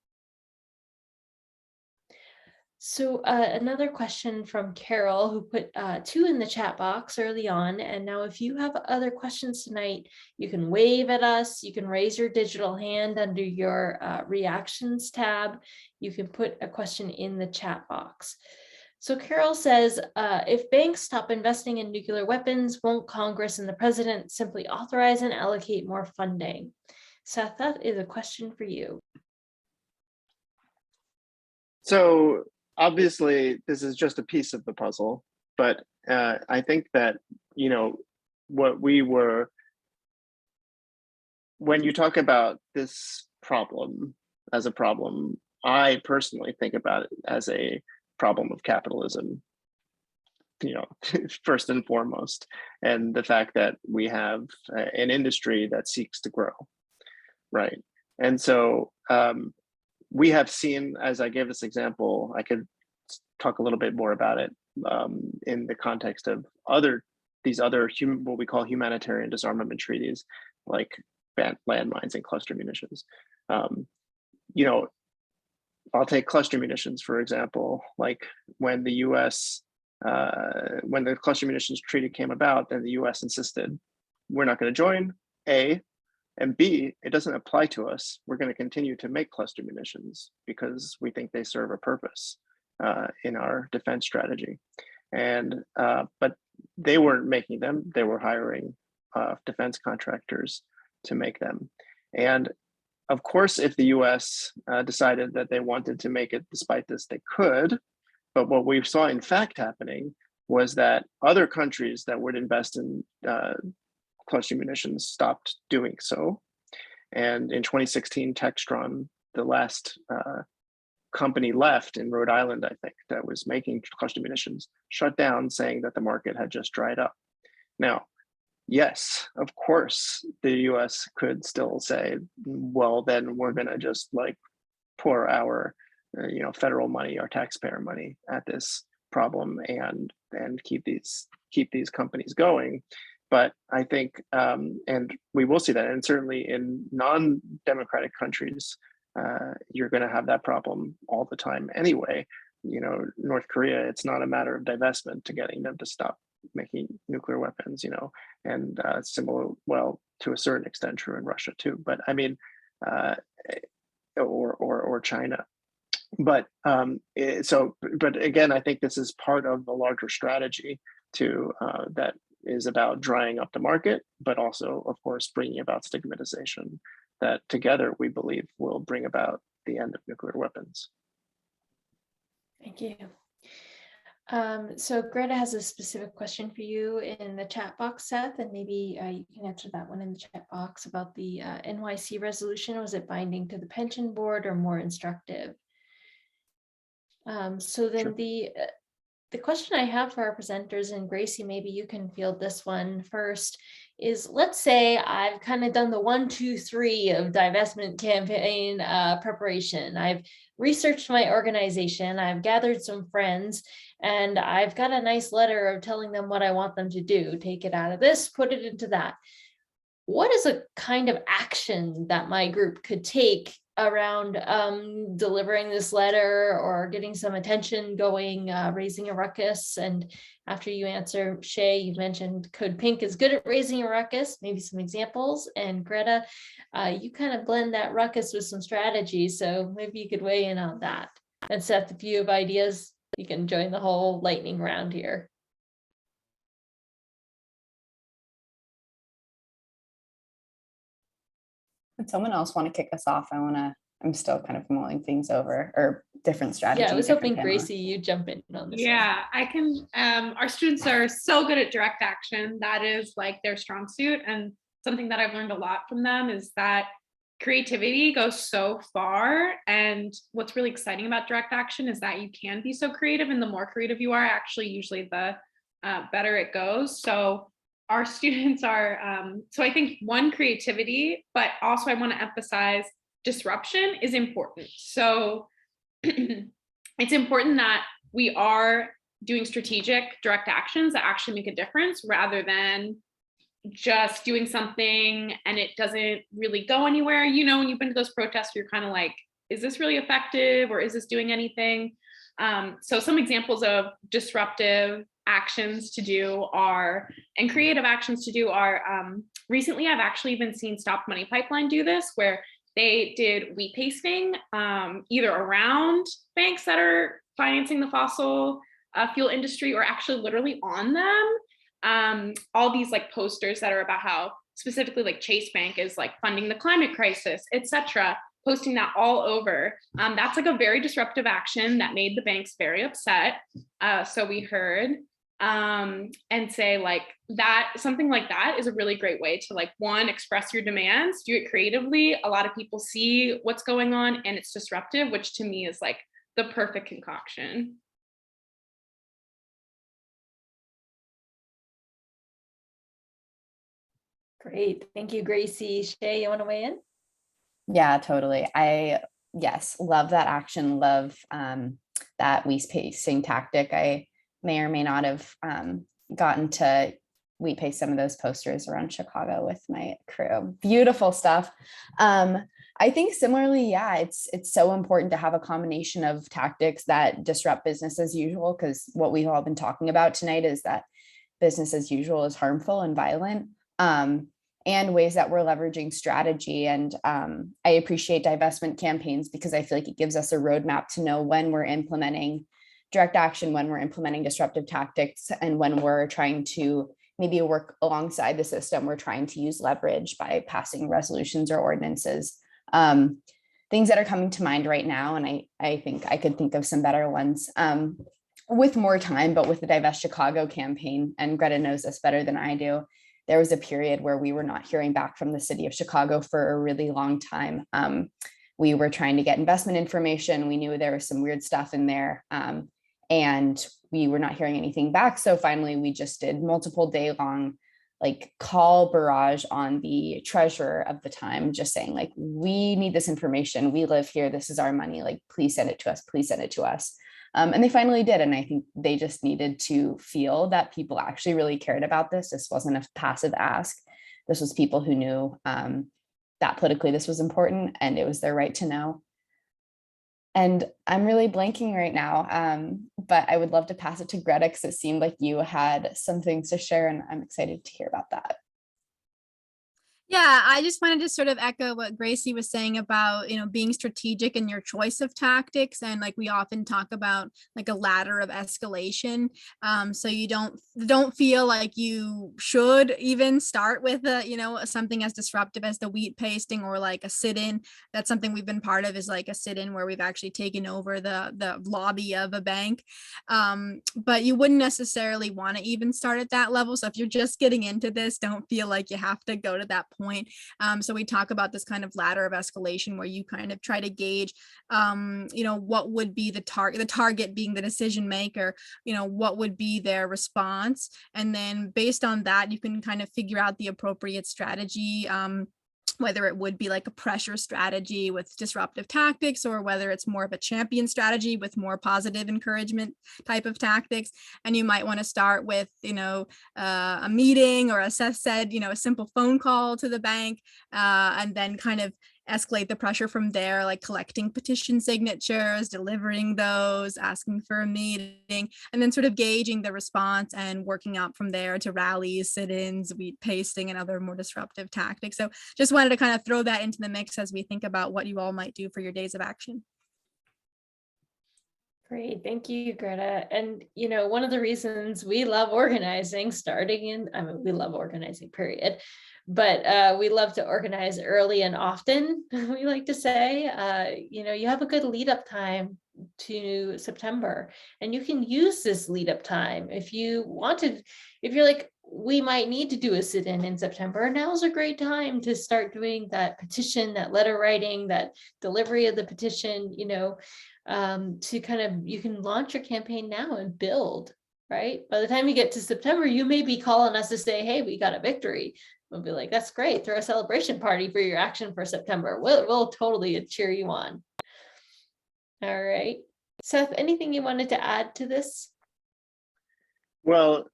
So another question from Carol, who put 2 in the chat box early on. And now if you have other questions tonight, you can wave at us. You can raise your digital hand under your reactions tab. You can put a question in the chat box. So Carol says, if banks stop investing in nuclear weapons, won't Congress and the president simply authorize and allocate more funding? Seth, that is a question for you. So obviously, this is just a piece of the puzzle, but I think that, when you talk about this problem as a problem, I personally think about it as a problem of capitalism, first and foremost, and the fact that we have an industry that seeks to grow, right? And so we have seen, as I gave this example, I could talk a little bit more about it in the context of these other what we call humanitarian disarmament treaties, like landmines and cluster munitions. I'll take cluster munitions, for example, like when the US, when the cluster munitions treaty came about, then the US insisted, we're not going to join, A, and B, it doesn't apply to us. We're going to continue to make cluster munitions because we think they serve a purpose in our defense strategy. And but they weren't making them. They were hiring defense contractors to make them. And of course, if the US decided that they wanted to make it despite this, they could. But what we saw in fact happening was that other countries that would invest in cluster munitions stopped doing so. And in 2016, Textron, the last company left in Rhode Island, I think, that was making cluster munitions, shut down, saying that the market had just dried up. Now, yes, of course, the US could still say, well, then we're going to just like pour our federal money, our taxpayer money at this problem and keep these companies going. But I think, and we will see that, and certainly in non-democratic countries, you're going to have that problem all the time anyway. North Korea, it's not a matter of divestment to getting them to stop making nuclear weapons, and similar, well, to a certain extent, true in Russia too. But I mean, or China. But but again, I think this is part of the larger strategy to that is about drying up the market, but also, of course, bringing about stigmatization that together we believe will bring about the end of nuclear weapons. Thank you. So Greta has a specific question for you in the chat box, Seth, and maybe you can answer that one in the chat box about the NYC resolution. Was it binding to the pension board or more instructive? So then Sure. The question I have for our presenters, and Gracie, maybe you can field this one first, is let's say I've kind of done the 1, 2, 3 of divestment campaign preparation. I've researched my organization, I've gathered some friends, and I've got a nice letter of telling them what I want them to do. Take it out of this, put it into that. what is a kind of action that my group could take around delivering this letter or getting some attention going, raising a ruckus? And after you answer, Shea, you mentioned CODEPINK is good at raising a ruckus, maybe some examples. And Greta, you kind of blend that ruckus with some strategy. So maybe you could weigh in on that. And Seth, if you have ideas, you can join the whole lightning round here. Would someone else want to kick us off? I'm still kind of mulling things over, or different strategies. Yeah, I was hoping Gracie, you jump in on this. Yeah, I can. Our students are so good at direct action. That is like their strong suit. And something that I've learned a lot from them is that creativity goes so far. And what's really exciting about direct action is that you can be so creative, and the more creative you are, actually, usually the better it goes. So our students are, so I think one, creativity, but also I want to emphasize disruption is important. So it's important that we are doing strategic direct actions that actually make a difference, rather than just doing something and it doesn't really go anywhere. You know, when you've been to those protests, you're kind of like, is this really effective, or is this doing anything? So some examples of disruptive actions to do are, and creative actions to do are, recently I've actually even seen Stop Money Pipeline do this, where they did wheat pasting, either around banks that are financing the fossil fuel industry, or actually literally on them. All these like posters that are about how specifically like Chase Bank is like funding the climate crisis, etc., posting that all over. That's like a very disruptive action that made the banks very upset. So we heard, and say like that, something like that is a really great way to, like, one, express your demands, do it creatively. A lot of people see what's going on and it's disruptive, which to me is like the perfect concoction. Great. Thank you, Gracie. Shea, you want to weigh in? Yeah, totally. Yes, love that action. Love that wheat pasting tactic. I may or may not have gotten to wheat paste some of those posters around Chicago with my crew. Beautiful stuff. I think similarly, yeah, it's so important to have a combination of tactics that disrupt business as usual, because what we've all been talking about tonight is that business as usual is harmful and violent. And ways that we're leveraging strategy. And I appreciate divestment campaigns, because I feel like it gives us a roadmap to know when we're implementing direct action, when we're implementing disruptive tactics, and when we're trying to maybe work alongside the system, we're trying to use leverage by passing resolutions or ordinances. Things that are coming to mind right now, and I think I could think of some better ones with more time, but with the Divest Chicago campaign, and Greta knows this better than I do, there was a period where we were not hearing back from the city of Chicago for a really long time. We were trying to get investment information. We knew there was some weird stuff in there, and we were not hearing anything back. So finally, we just did multiple day-long like call barrage on the treasurer of the time, just saying like, we need this information. We live here. This is our money. Like, please send it to us. Please send it to us. And they finally did. And I think they just needed to feel that people actually really cared about this. This wasn't a passive ask. This was people who knew that politically this was important and it was their right to know. And I'm really blanking right now, but I would love to pass it to Greta, because it seemed like you had some things to share, and I'm excited to hear about that. Yeah, I just wanted to sort of echo what Gracie was saying about, being strategic in your choice of tactics. And like we often talk about like a ladder of escalation. So you don't feel like you should even start with something as disruptive as the wheat pasting or like a sit-in. That's something we've been part of, is like a sit-in where we've actually taken over the lobby of a bank. But you wouldn't necessarily want to even start at that level. So if you're just getting into this, don't feel like you have to go to that point. So we talk about this kind of ladder of escalation where you kind of try to gauge, what would be the target being the decision maker, what would be their response. And then based on that, you can kind of figure out the appropriate strategy whether it would be like a pressure strategy with disruptive tactics, or whether it's more of a champion strategy with more positive encouragement type of tactics. And you might want to start with, a meeting, or as Seth said, a simple phone call to the bank, and then kind of escalate the pressure from there, like collecting petition signatures, delivering those, asking for a meeting, and then sort of gauging the response and working out from there to rallies, sit-ins, wheat pasting, and other more disruptive tactics. So just wanted to kind of throw that into the mix as we think about what you all might do for your days of action. Great, thank you, Greta. And one of the reasons we love organizing, we love organizing, period. But we love to organize early and often, we like to say. You have a good lead up time to September, and you can use this lead up time if you wanted. If you're like, we might need to do a sit-in in September, now's a great time to start doing that petition, that letter writing, that delivery of the petition, to kind of, you can launch your campaign now and build, right? By the time you get to September, you may be calling us to say, hey, we got a victory. We'll be like, that's great. Throw a celebration party for your action for September. We'll totally cheer you on. All right. Seth, anything you wanted to add to this? Well,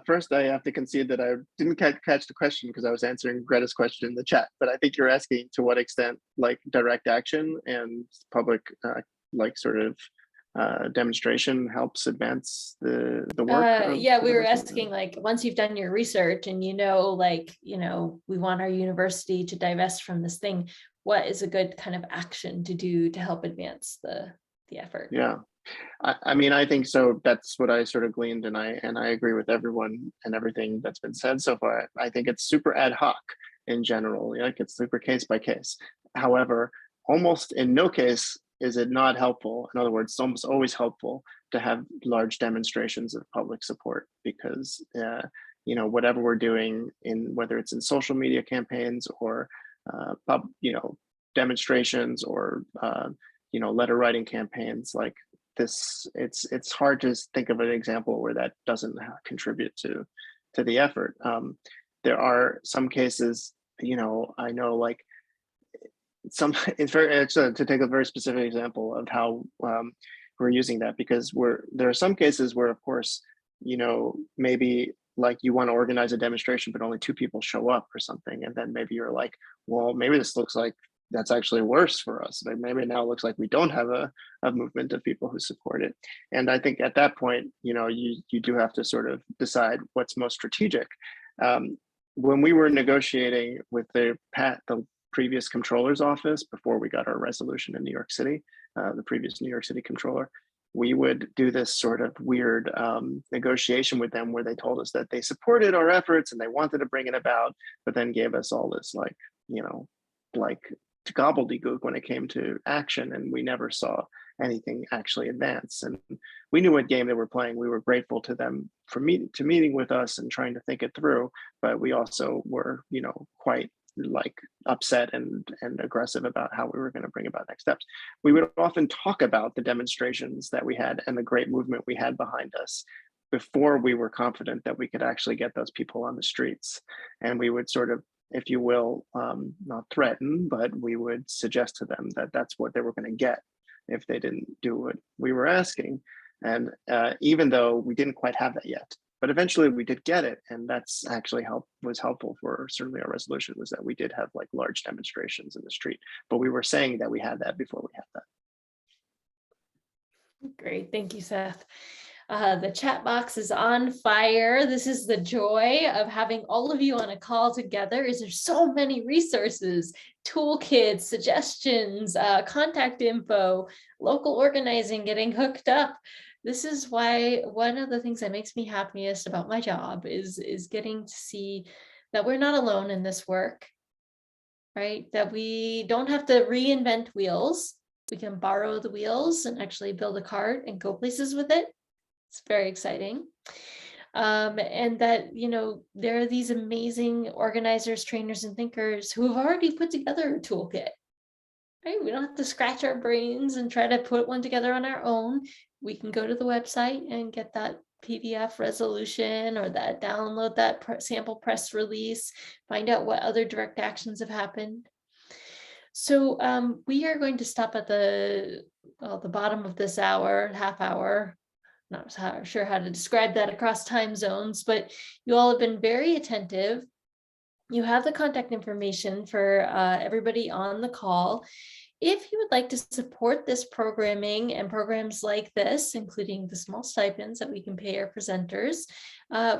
first I have to concede that I didn't catch the question because I was answering Greta's question in the chat, but I think you're asking to what extent like direct action and public demonstration helps advance the work. Yeah, we were asking, like, once you've done your research and we want our university to divest from this thing, what is a good kind of action to do to help advance the effort? Yeah, I mean, I think so. That's what I sort of gleaned, and I agree with everyone and everything that's been said so far. I think it's super ad hoc in general, like it's super case by case. However, almost in no case is it not helpful. In other words, it's almost always helpful to have large demonstrations of public support, because whatever we're doing, whether it's in social media campaigns or demonstrations or letter writing campaigns like this, it's hard to think of an example where that doesn't contribute to the effort. There are some cases, I know, like to take a very specific example of how we're using that, because there are some cases where, of course, maybe like you want to organize a demonstration but only 2 people show up or something, and then maybe you're like, well, maybe this looks like that's actually worse for us. Maybe now it looks like we don't have a movement of people who support it. And I think at that point, you do have to sort of decide what's most strategic. When we were negotiating with the previous controller's office before we got our resolution in New York City, the previous New York City controller, we would do this sort of weird negotiation with them where they told us that they supported our efforts and they wanted to bring it about, but then gave us all this like gobbledygook when it came to action, and we never saw anything actually advance. And we knew what game they were playing. We were grateful to them for meeting with us and trying to think it through, but we also were quite like upset and aggressive about how we were going to bring about next steps. We would often talk about the demonstrations that we had and the great movement we had behind us before we were confident that we could actually get those people on the streets. And we would sort of, if you will, not threaten, but we would suggest to them that that's what they were going to get if they didn't do what we were asking. And even though we didn't quite have that yet, but eventually we did get it. And that's actually was helpful for certainly our resolution, was that we did have like large demonstrations in the street, but we were saying that we had that before we had that. Great, thank you, Seth. The chat box is on fire. This is the joy of having all of you on a call together. There's so many resources, toolkits, suggestions, contact info, local organizing, getting hooked up. This is why one of the things that makes me happiest about my job is getting to see that we're not alone in this work, right? That we don't have to reinvent wheels. We can borrow the wheels and actually build a cart and go places with it. It's very exciting. And that, there are these amazing organizers, trainers, and thinkers who have already put together a toolkit, right? We don't have to scratch our brains and try to put one together on our own. We can go to the website and get that PDF resolution or that download that sample press release, find out what other direct actions have happened. So we are going to stop at the bottom of this hour, half hour. Not sure how to describe that across time zones, but you all have been very attentive. You have the contact information for everybody on the call. If you would like to support this programming and programs like this, including the small stipends that we can pay our presenters,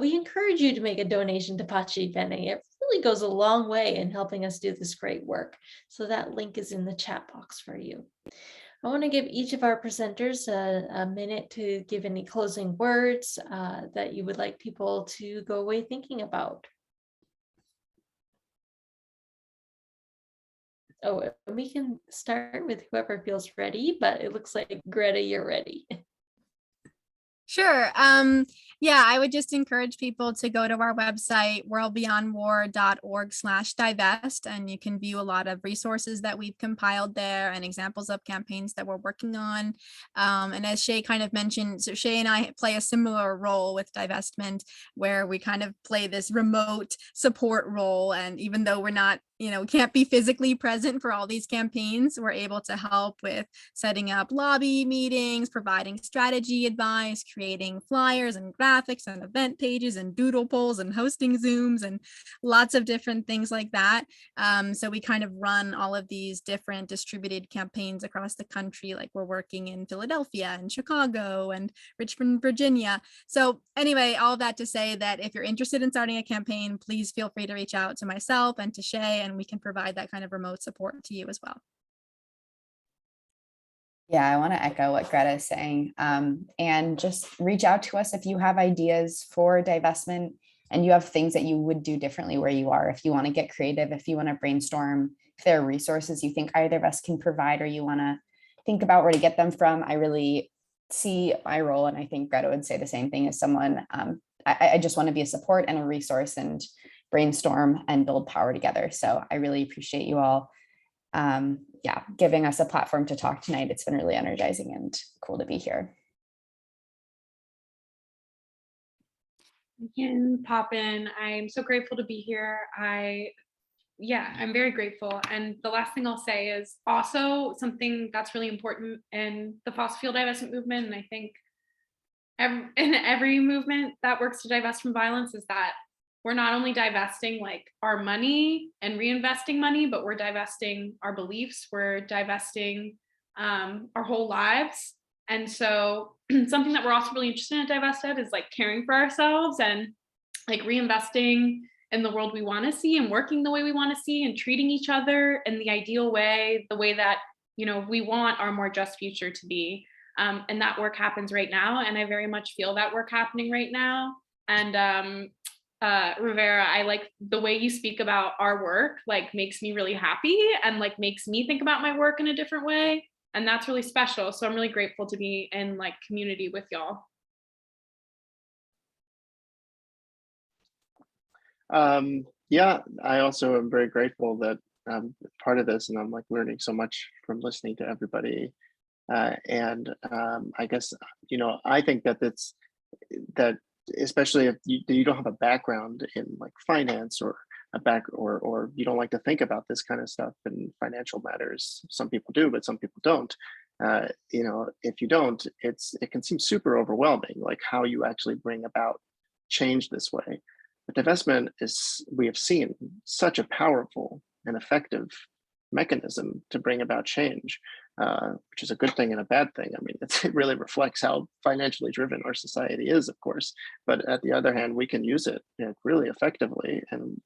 we encourage you to make a donation to Pace Bene. It really goes a long way in helping us do this great work. So that link is in the chat box for you. I want to give each of our presenters a minute to give any closing words that you would like people to go away thinking about. Oh, we can start with whoever feels ready, but it looks like Greta, you're ready. Sure. Yeah, I would just encourage people to go to our website, WorldBeyondWar.org/divest, and you can view a lot of resources that we've compiled there and examples of campaigns that we're working on. And as Shea kind of mentioned, so Shea and I play a similar role with Divestment, where we kind of play this remote support role. And even though we're not, can't be physically present for all these campaigns, we're able to help with setting up lobby meetings, providing strategy advice, creating flyers and graphics and event pages and doodle polls and hosting Zooms and lots of different things like that. So we kind of run all of these different distributed campaigns across the country, like we're working in Philadelphia and Chicago and Richmond, Virginia. So anyway, all of that to say that if you're interested in starting a campaign, please feel free to reach out to myself and to Shea, and we can provide that kind of remote support to you as well. Yeah, I want to echo what Greta is saying, and just reach out to us if you have ideas for divestment and you have things that you would do differently where you are. If you want to get creative, if you want to brainstorm, if there are resources you think either of us can provide or you want to think about where to get them from, I really see my role, and I think Greta would say the same thing, as someone, I just want to be a support and a resource and brainstorm and build power together. So I really appreciate you all giving us a platform to talk tonight. It's been really energizing and cool to be here. I can pop in. I'm so grateful to be here. I'm very grateful. And the last thing I'll say is also something that's really important in the fossil fuel divestment movement, and I think in every movement that works to divest from violence, is that we're not only divesting like our money and reinvesting money, but we're divesting our beliefs, we're divesting our whole lives. And so something that we're also really interested in at Divested is like caring for ourselves and like reinvesting in the world we want to see and working the way we want to see and treating each other in the ideal way, the way that, we want our more just future to be. And that work happens right now. And I very much feel that work happening right now. And Rivera, I like the way you speak about our work, like makes me really happy and like makes me think about my work in a different way. And that's really special. So I'm really grateful to be in like community with y'all. Yeah, I also am very grateful that I'm part of this, and I'm like learning so much from listening to everybody. And I guess, I think that that especially if you don't have a background in like finance or or you don't like to think about this kind of stuff in financial matters. Some people do, but some people don't. If you don't, it can seem super overwhelming, like how you actually bring about change this way. But divestment is, we have seen, such a powerful and effective mechanism to bring about change, which is a good thing and a bad thing. I mean, it really reflects how financially driven our society is, of course. But at the other hand, we can use it really effectively, and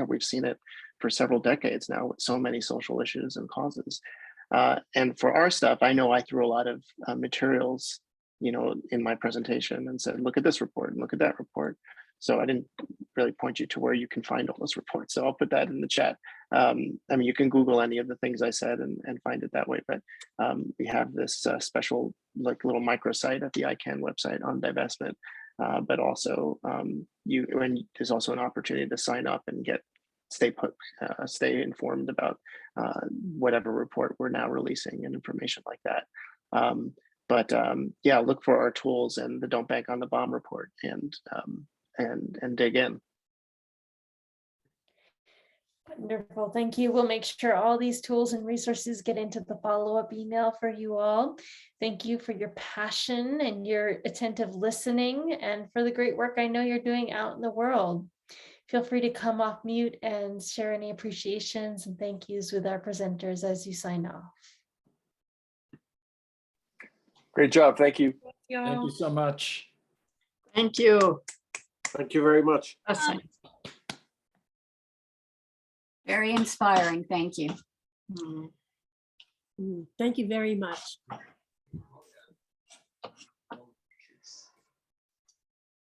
we've seen it for several decades now with so many social issues and causes. And for our stuff, I know I threw a lot of materials, in my presentation and said, look at this report and look at that report. So I didn't really point you to where you can find all those reports. So I'll put that in the chat. I mean, you can Google any of the things I said and find it that way. But we have this special like little microsite at the ICANN website on divestment. But also there's also an opportunity to sign up and stay informed about whatever report we're now releasing and information like that. Yeah, look for our tools and the Don't Bank on the Bomb report and dig in. Wonderful, thank you. We'll make sure all these tools and resources get into the follow-up email for you all. Thank you for your passion and your attentive listening and for the great work I know you're doing out in the world. Feel free to come off mute and share any appreciations and thank yous with our presenters as you sign off. Great job. Thank you. Thank you so much. Thank you. Thank you very much. Awesome. Very inspiring. Thank you. Thank you very much.